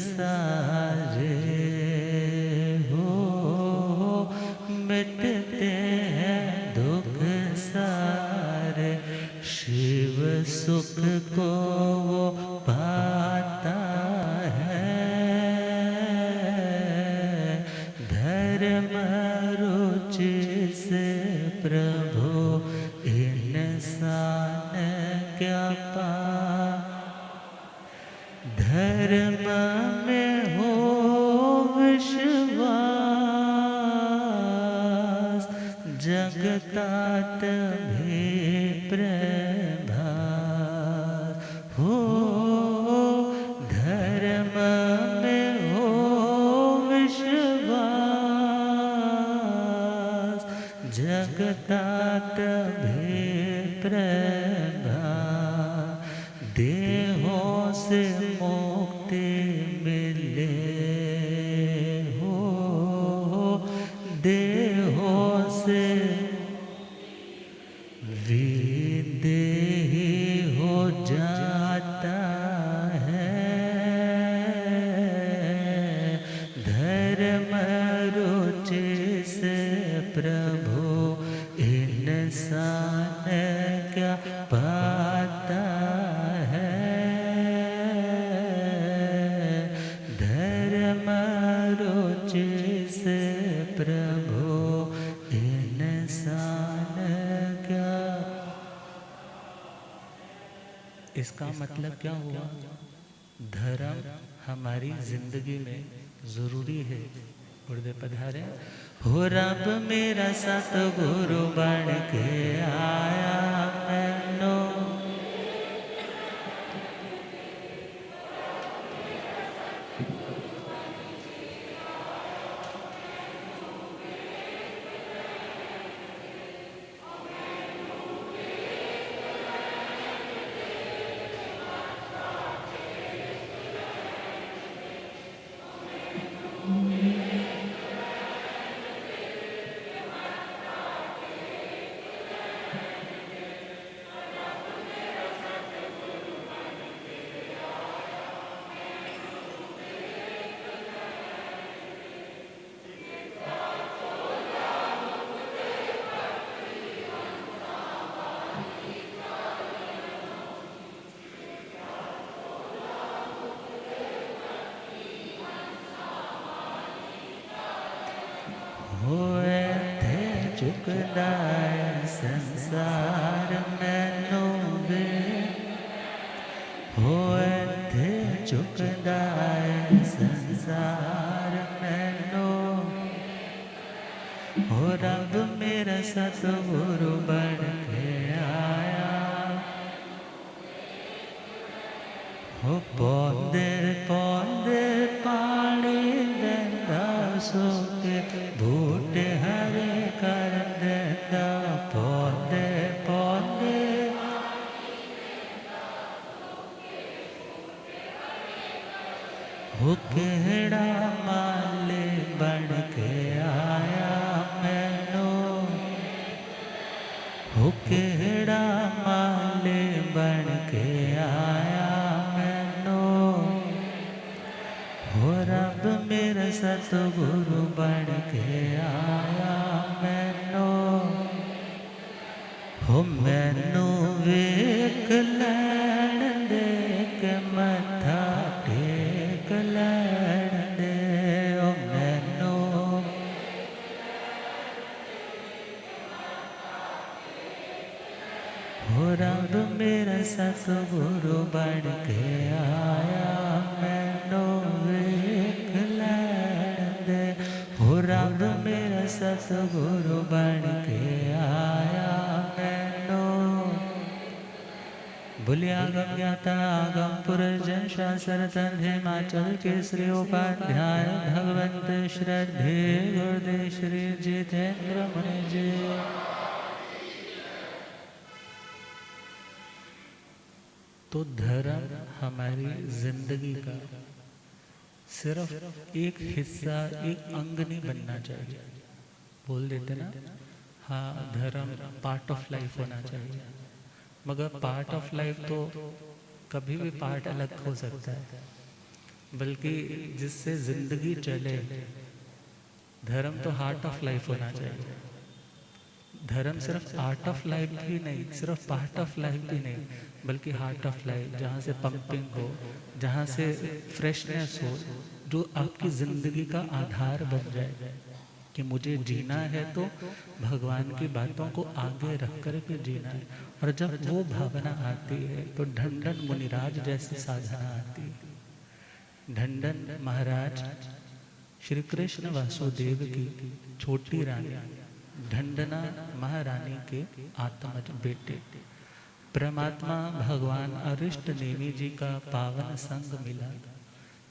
सारे हो, मिटते हैं दुख सारे, शिव सुख को वो पाता है, धर्म रुचि से प्रभु इंसान क्या पा, धर्म में हो विश्वास, जगतात भी प्रभास हो, धर्म में हो विश्वास, जगतात भी प्रभास, देहों से मुक्ति मिले हो, देहों से विदेही हो जाता है, धर्म रुचि से प्रभु इंसान क्या पाता है, धर्म रुचि से प्रभु इंसान क्या। इसका मतलब क्या हुआ? धर्म हमारी जिंदगी में जरूरी है। गुरुदेव पधारे। हो रब मेरा सतगुरु बन के आया मैनो, होए थे चुकदाए संसार मैनू वे होए थे चुकदाए संसार मैनू हो रब मेरा सतगुरु बन के आया हो पौंदे पौंदे पानी देंदा सुके बूटे हरे कर देंदा पौंदे पौंदे हो केड़ा माले बन के आया मैनू हो केड़ा माले बन के आया हो रब मेरा सतगुरु बन के आया मैनू हो मैनू वेख लैण दे के मथा टेक लैण दे ओ मैनू हो रब मेरा सतगुरु बन के आया मैनू वेख लैण दे हो रब मेरा सतगुरु बन के आया मैनू बोलिया गम ज्ञाता आगम पुरजन शास्त्र तंध हिमाचल केसरी उपाध्याय भगवंत श्रद्धे गुरुदेव श्री जितेंद्र मुनि जी। तो धर्म हमारी जिंदगी का सिर्फ एक हिस्सा एक अंग नहीं बनना चाहिए। बोल देते ना, हाँ धर्म पार्ट ऑफ लाइफ होना चाहिए, मगर पार्ट ऑफ लाइफ तो कभी भी पार्ट अलग हो सकता है, बल्कि जिससे जिंदगी चले धर्म तो हार्ट ऑफ लाइफ होना चाहिए। धर्म सिर्फ आर्ट ऑफ लाइफ भी नहीं, सिर्फ पार्ट ऑफ लाइफ भी नहीं, बल्कि हार्ट ऑफ लाइफ, जहाँ से पंपिंग हो, जहाँ से फ्रेशनेस हो, जो आपकी ज़िंदगी का आधार बन जाए कि मुझे जीना है तो भगवान की बातों को आगे रख कर के जीना है। और जब वो भावना आती है तो ढंढन मुनिराज जैसी साधना आती है। ढंढन महाराज श्री कृष्ण वासुदेव की छोटी रानी ढंडना महारानी के आत्मज बेटे परमात्मा भगवान अरिष्ट नेमी जी का पावन संग मिला,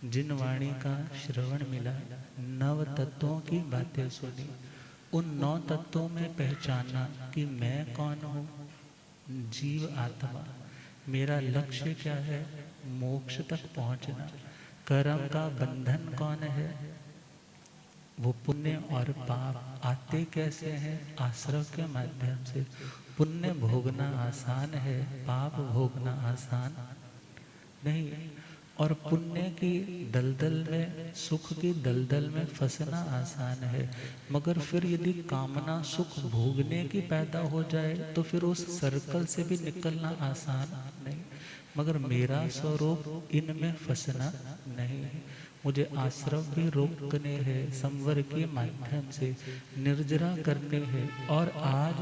जिन वाणी का श्रवण मिला, 9 तत्वों की बातें सुनी, उन 9 तत्वों में पहचाना कि मैं कौन हूँ, जीव आत्मा, मेरा लक्ष्य क्या है, मोक्ष तक पहुँचना, कर्म का बंधन कौन है, वो पुण्य और पाप आते कैसे हैं, आश्रव के माध्यम से। पुण्य भोगना आसान है, पाप भोगना आसान नहीं। और पुण्य की दलदल में, सुख की दलदल में फंसना आसान है, मगर फिर यदि कामना सुख भोगने की पैदा हो जाए तो फिर उस सर्कल से भी निकलना आसान नहीं। मगर मेरा स्वरूप इनमें फंसना नहीं है, मुझे आश्रम भी रोकने हैं, संवर के माध्यम से निर्जरा करने हैं। और आज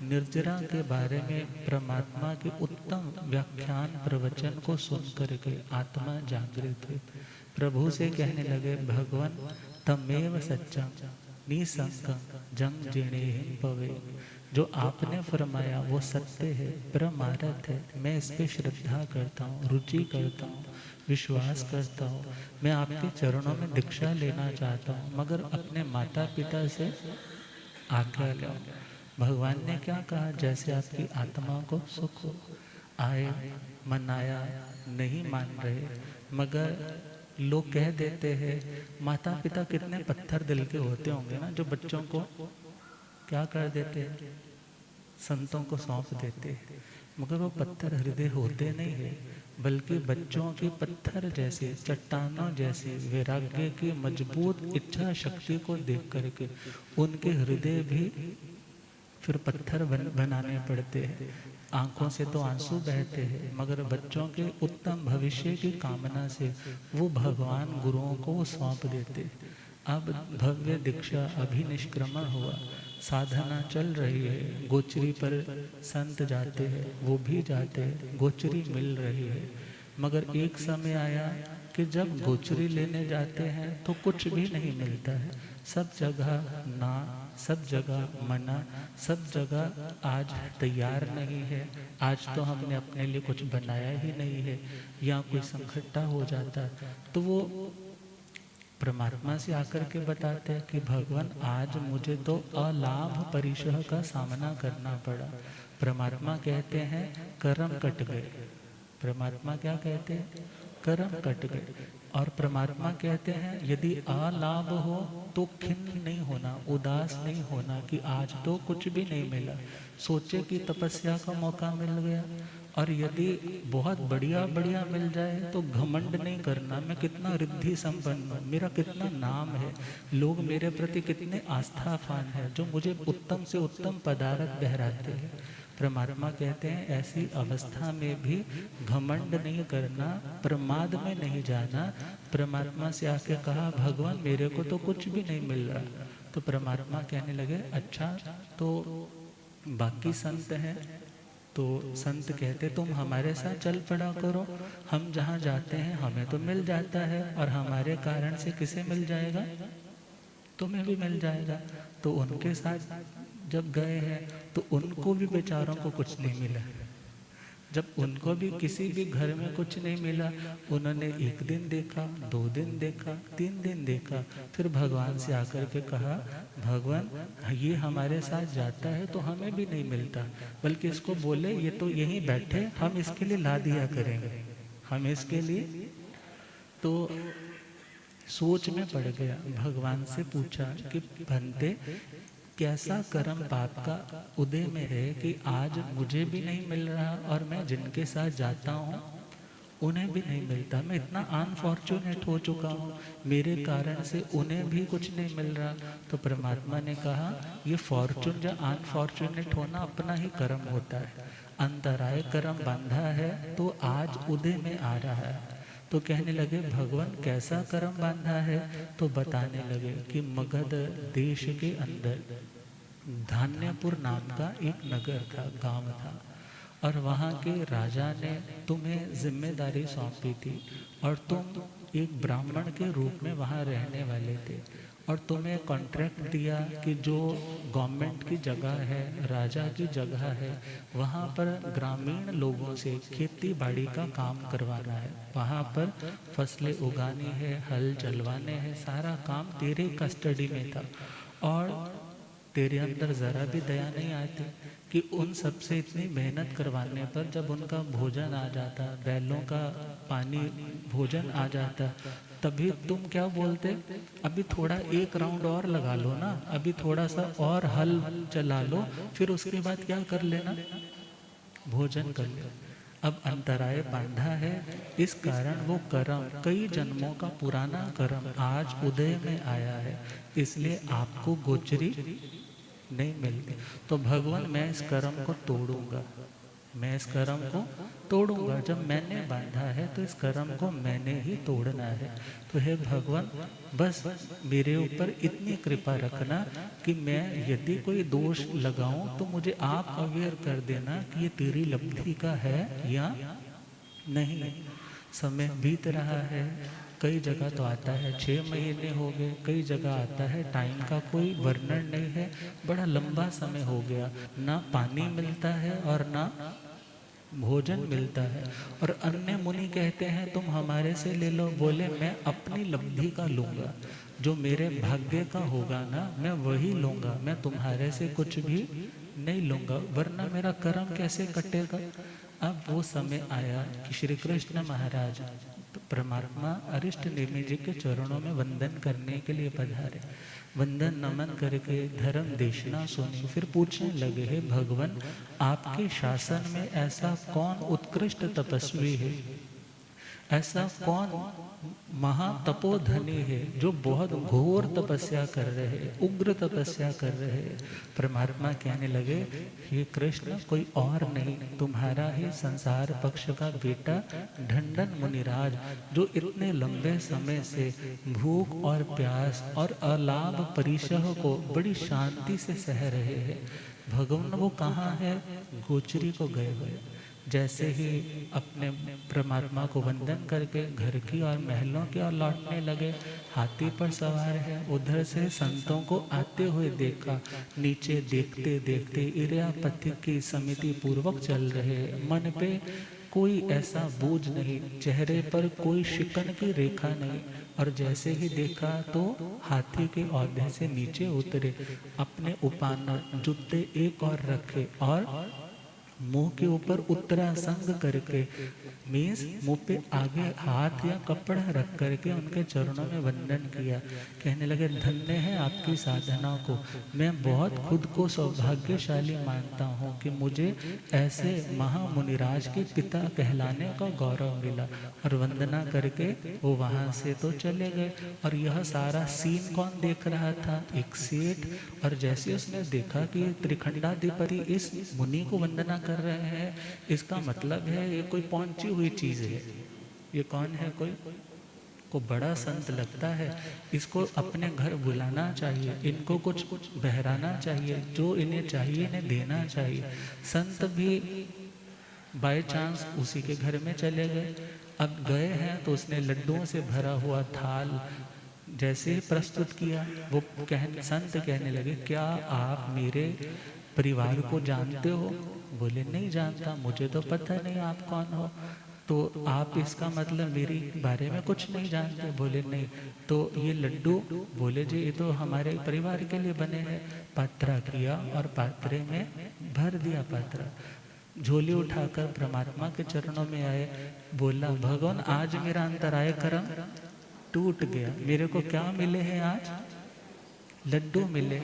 निर्जरा के बारे में परमात्मा के उत्तम व्याख्यान प्रवचन को सुन करके आत्मा जागृत हुई, प्रभु से कहने लगे, भगवान तमेव सच्चम निसंगम जंग जिणे पवे, जो आपने फरमाया वो सत्य है, परमार्थ है, मैं इस पे श्रद्धा करता हूँ, रुचि करता हूँ, विश्वास करता हूँ, मैं आपके चरणों में दीक्षा लेना चाहता हूँ, मगर अपने माता पिता से आज्ञा लो। भगवान ने क्या कहा, जैसे आपकी आत्मा को सुख आए, मनाया, नहीं मान रहे, मगर लोग कह देते हैं, माता पिता कितने पत्थर दिल के होते होंगे ना, जो बच्चों को क्या कर देते हैं, संतों को सौंप देते हैं, मगर वो पत्थर हृदय होते नहीं है, बल्कि बच्चों के पत्थर जैसे, चट्टानों जैसे वैराग्य की मजबूत इच्छा शक्ति को देख करके उनके हृदय भी फिर पत्थर बनाने पड़ते हैं। आंखों से तो आंसू बहते हैं, मगर बच्चों के उत्तम भविष्य की कामना से वो भगवान गुरुओं को सौंप देते। अब भव्य दीक्षा अभिनिष्क्रमण हुआ, साधना चल रही है, गोचरी पर संत जाते हैं, वो भी जाते हैं, गोचरी मिल रही है। मगर एक समय आया कि जब गोचरी लेने जाते हैं तो कुछ भी नहीं मिलता है। सब जगह ना, सब जगह मना, सब जगह आज तैयार नहीं है, आज तो हमने अपने लिए कुछ बनाया ही नहीं है, या कोई संकटा हो जाता। तो वो परमात्मा से आकर के बताते हैं कि भगवान आज मुझे तो अलाभ परिशह का सामना करना पड़ा। परमात्मा कहते हैं कर्म कट गए। परमात्मा क्या कहते हैं? कर्म कट गए। और परमात्मा कहते हैं यदि अलाभ हो तो खिन्न नहीं होना, उदास नहीं होना कि आज तो कुछ भी नहीं मिला। सोचे कि तपस्या का मौका मिल गया, और यदि बहुत बढ़िया बढ़िया मिल जाए तो घमंड नहीं करना, मैं कितना रिद्धि संपन्न हूँ, मेरा कितना नाम है, लोग मेरे प्रति कितने आस्थावान है, जो मुझे उत्तम से उत्तम पदार्थ बहराते हैं। परमात्मा कहते हैं ऐसी अवस्था में भी घमंड नहीं करना, प्रमाद में नहीं जाना। परमात्मा से आके कहा भगवान मेरे को तो कुछ भी नहीं मिल रहा। तो परमात्मा कहने लगे अच्छा तो बाकी संत हैं, तो संत कहते तुम हमारे साथ चल पड़ा करो, हम जहाँ जाते हैं हमें तो मिल जाता है, और हमारे कारण से किसे मिल जाएगा? तुम्हें भी मिल जाएगा। तो उनके साथ जब गए हैं तो उनको भी बेचारों को कुछ नहीं मिला। जब उनको भी किसी भी घर में कुछ नहीं मिला, उन्होंने एक दिन देखा, 2 दिन देखा, 3 दिन देखा, फिर भगवान से आकर के कहा भगवान ये हमारे साथ जाता है तो हमें भी नहीं मिलता, बल्कि इसको बोले ये तो यहीं बैठे, हम इसके लिए ला दिया करेंगे, हम इसके लिए। तो सोच में पड़ गया, भगवान से पूछा कि भंते कैसा कर्म पाप का उदय में है कि आज मुझे भी नहीं मिल रहा, और मैं जिनके साथ जाता हूँ उन्हें भी नहीं मिलता। मैं इतना अनफॉर्चुनेट हो चुका हूँ, मेरे कारण से उन्हें भी कुछ नहीं मिल रहा। तो परमात्मा ने कहा ये फॉर्चून या अनफॉर्चुनेट होना अपना ही कर्म होता है, अंतराय कर्म बांधा है तो आज उदय में आ रहा है। तो कहने लगे भगवान कैसा कर्म बांधा है? तो बताने लगे कि मगध देश के अंदर धान्यपुर नाम का एक नगर था, गांव था, और वहाँ के राजा ने तुम्हें जिम्मेदारी सौंपी थी, और तुम एक ब्राह्मण के रूप में वहाँ रहने वाले थे, और तुम्हें कॉन्ट्रैक्ट दिया कि जो गवर्नमेंट की जगह है, राजा की जगह है, वहाँ पर ग्रामीण लोगों से खेती बाड़ी का काम करवाना है, वहाँ पर फसलें उगानी है, हल चलवाने हैं, सारा काम तेरे कस्टडी में था। और तेरे अंदर ज़रा भी दया नहीं आती कि उन सब से इतनी मेहनत करवाने पर जब उनका भोजन आ जाता, बैलों का पानी भोजन आ जाता, तभी तुम क्या बोलते अभी थोड़ा एक राउंड और लगा लो ना, अभी थोड़ा सा और हल चला लो, फिर उसके बाद क्या कर लेना, भोजन कर लो। अब अंतराय बांधा है, इस कारण वो कर्म कई जन्मों का पुराना कर्म आज उदय में आया है, इसलिए आपको गोचरी नहीं मिलती। तो भगवान मैं इस कर्म को तोड़ूंगा, मैं इस कर्म को तोड़ूंगा, जब मैंने बांधा है तो इस कर्म को मैंने ही तोड़ना है। तो हे भगवान बस मेरे ऊपर इतनी कृपा रखना कि मैं यदि कोई दोष लगाऊं तो मुझे आप अवेयर कर देना कि ये तेरी लब्धि का है या नहीं। समय बीत रहा है, कई जगह तो आता है 6 महीने हो गए, कई जगह आता है टाइम का कोई वर्णन नहीं है, बड़ा लंबा समय हो गया, ना पानी मिलता है और ना भोजन मिलता है। और अन्य मुनि कहते हैं तुम हमारे से ले लो, बोले मैं अपनी लब्धि का लूँगा, जो मेरे भाग्य का होगा ना मैं वही लूँगा, मैं तुम्हारे से कुछ भी नहीं लूँगा, वरना मेरा कर्म कैसे कटेगा। अब वो समय आया कि श्री कृष्ण महाराज परमात्मा अरिष्ट नेमि जी के चरणों में वंदन करने के लिए पधारे। वंदन नमन करके धर्म देशना सुनी, फिर पूछने लगे हे भगवान आपके शासन में ऐसा कौन उत्कृष्ट तपस्वी है ऐसा कौन महातपोधनी है जो बहुत घोर तपस्या कर रहे हैं, उग्र तपस्या कर रहे हैं। परमात्मा कहने लगे, हे कृष्ण, कोई और नहीं, तुम्हारा ही संसार पक्ष का बेटा ढंडन मुनिराज, जो इतने लंबे समय से भूख और प्यास और अलाभ परिशह को बड़ी शांति से सह रहे हैं। भगवान वो कहाँ है? गोचरी को गए हुए। जैसे ही अपने परमात्मा को वंदन करके घर की और महलों की ओर लौटने लगे, हाथी पर सवार है। उधर से संतों को आते हुए देखा। नीचे देखते देखते इर्यापथिक की समिति पूर्वक चल रहे। मन पे कोई ऐसा बोझ नहीं, चेहरे पर कोई शिकन की रेखा नहीं। और जैसे ही देखा तो हाथी के औहदे से नीचे उतरे, अपने उपान जूते एक और रखे और मुंह के ऊपर उत्तरासंग करके, मीन्स मुंह पे आगे हाथ या कपड़ा रख करके उनके चरणों में वंदन किया। कहने लगे, धन्य है आपकी साधना को, मैं बहुत खुद को सौभाग्यशाली मानता हूँ कि मुझे ऐसे महामुनिराज के पिता कहलाने का गौरव मिला। और वंदना करके वो वहाँ से तो चले गए। और यह सारा सीन कौन देख रहा था? एक सेठ। और जैसे उसने देखा कि त्रिखंडाधिपति इस मुनि को वंदना कर रहे हैं, इसका मतलब है ये कोई पहुंची हुई चीज है। ये कौन है? कोई को बड़ा संत लगता है, इसको अपने घर बुलाना चाहिए, इनको कुछ बहराना चाहिए, जो इन्हें चाहिए इन्हें देना चाहिए। संत भी बाय चांस उसी के घर में चले गए। अब गए हैं तो उसने लड्डुओं से भरा हुआ थाल जैसे ही प्रस्तुत किया, वो संत कहने लगे, क्या आप मेरे परिवार को जानते हो? बोले, नहीं जानता, मुझे तो पता नहीं आप कौन हो। तो आप इसका मतलब मेरे बारे में कुछ नहीं जानते? बोले नहीं। तो ये लड्डू? बोले जी ये तो हमारे परिवार के लिए बने हैं। पात्रा किया और पात्रे में भर दिया पात्रा। झोली उठाकर परमात्मा के चरणों में आए। बोला, भगवान आज मेरा अंतराय कर्म टूट गया, मेरे को क्या मिले हैं आज? लड्डू मिले।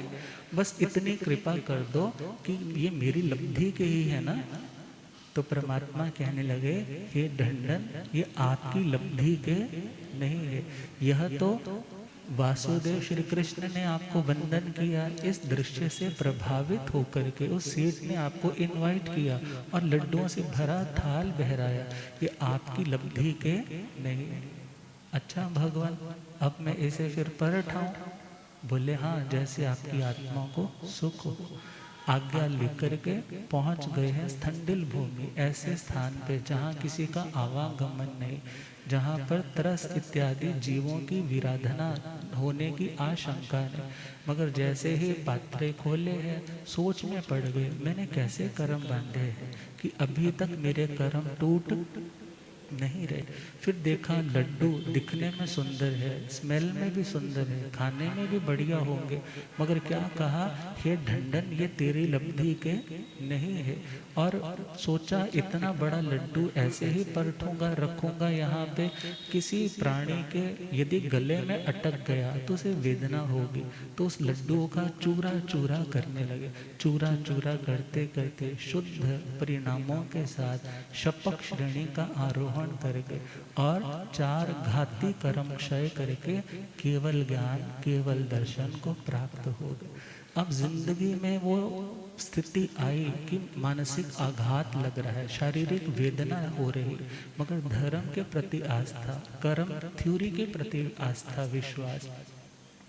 बस इतनी कृपा कर दो कि ये मेरी लब्धि के ही है ना। तो परमात्मा कहने लगे, हे ढंडन, ये आपकी लब्धि के नहीं है, यह तो वासुदेव श्री कृष्ण ने आपको वंदन किया। इस दृश्य से प्रभावित होकर के उस सेठ ने आपको इनवाइट किया और लड्डुओं से भरा थाल बहराया। ये आपकी लब्धि के नहीं। अच्छा भगवान, अब मैं इसे फिर परठाऊं? बोले, हाँ, जैसे आपकी आत्मा को सुख हो। आज्ञा लेकर के पहुंच गए हैं स्थंडिल भूमि, ऐसे स्थान पे जहाँ किसी का आवागमन नहीं, जहाँ पर तरस इत्यादि जीवों की विराधना होने की आशंका नहीं। मगर जैसे ही पात्रे खोले हैं, सोच में पड़ गए, मैंने कैसे कर्म बांधे हैं कि अभी तक मेरे कर्म टूट नहीं रहे। फिर देखा लड्डू दिखने में सुंदर है, स्मेल में भी सुंदर है, खाने में भी बढ़िया होंगे, मगर क्या कहा, हे ढंडन, ये तेरी लब्धि के नहीं है। और सोचा इतना बड़ा लड्डू ऐसे ही परठूंगा, रखूंगा यहाँ पे, किसी प्राणी के यदि गले में अटक गया तो उसे वेदना होगी। तो उस लड्डू का चूरा चूरा करने लगे। चूरा चूरा करते करते शुद्ध परिणामों के साथ शपक श्रेणी का आरोहण करके और 4 घाती कर्म क्षय करके केवल ज्ञान, केवल दर्शन को प्राप्त हो गए। अब जिंदगी में वो स्थिति आई कि मानसिक आघात लग रहा है, शारीरिक वेदना हो रही, मगर धर्म के प्रति आस्था, कर्म थ्योरी के प्रति आस्था, विश्वास,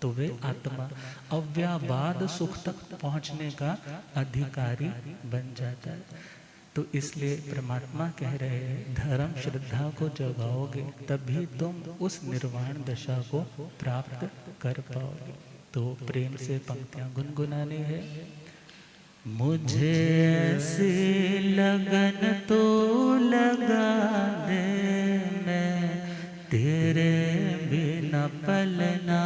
तो वे आत्मा अव्याबाद सुख तक पहुंचने का अधिकारी बन जाता है। तो इसलिए परमात्मा कह रहे हैं, धर्म श्रद्धा को जगाओगे तभी तुम उस निर्वाण दशा को प्राप्त कर पाओगे। तो प्रेम से पंक्तियां गुनगुनानी है। मुझे ऐसी लगन तो लगा दे, मैं तेरे बिना पल ना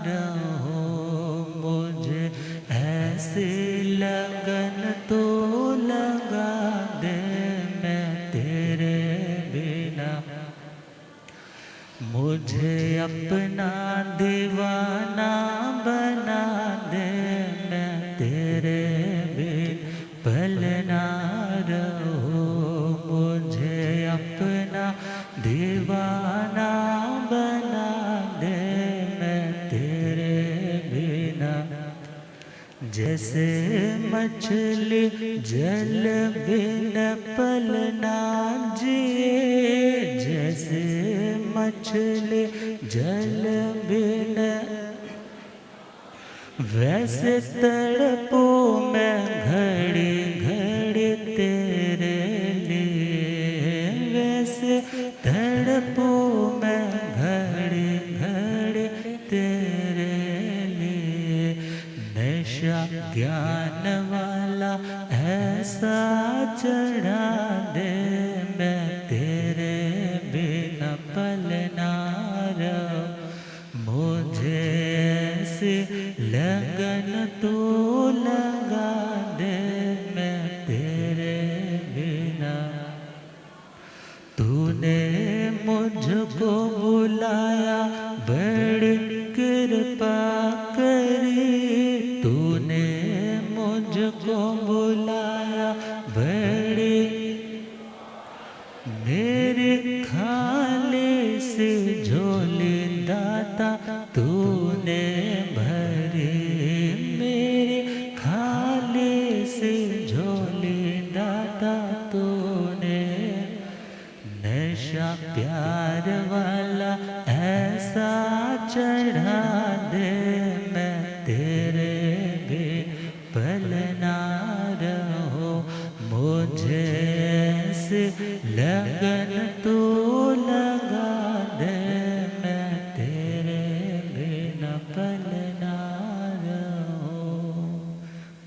रहूं। मुझे ऐसी लगन तो लगा दे, मैं तेरे बिना, मुझे अपना दीवाना बना दे, मैं तेरे बिन पल ना रहूं। मुझे अपना दीवाना जैसे मछली जल बिन पल ना जिए, जैसे मछली जल बिन, वैसे तड़पूं मैं घड़ी घड़ी तेरे लिए, वैसे तड़पूं मैं घड़ी घड़ी तेरे लिए। नशा ज्ञान वाला ऐसा चढ़ा दे, मैं तेरे बिना पल ना रहूं। मुझे ऐसी लगन तू लगा दे, मैं तेरे बिना। तूने मुझको बुलाया बड़ी कृपा करी, तूने मुझको बुलाया बड़ी, मेरी खाली सी झोली दाता तूने भरी, मेरी खाली सी झोली दाता तूने। नशा प्यार वाला ऐसा चढ़ा दे, मैं तेरे बिन पल ना रहूं। मुझे ऐसी लगन तू लगा दे, मैं तेरे बिना पल ना रहूं।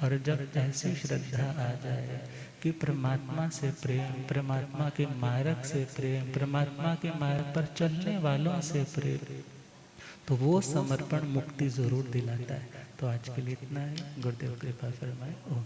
और जब ऐसी श्रद्धा आ जाए कि परमात्मा से प्रेम, परमात्मा के मार्ग से प्रेम, परमात्मा के मार्ग पर चलने वालों से प्रेम, तो वो समर्पण मुक्ति जरूर दिलाता है। तो आज के लिए इतना ही। गुरुदेव कृपा फरमाए। ओम।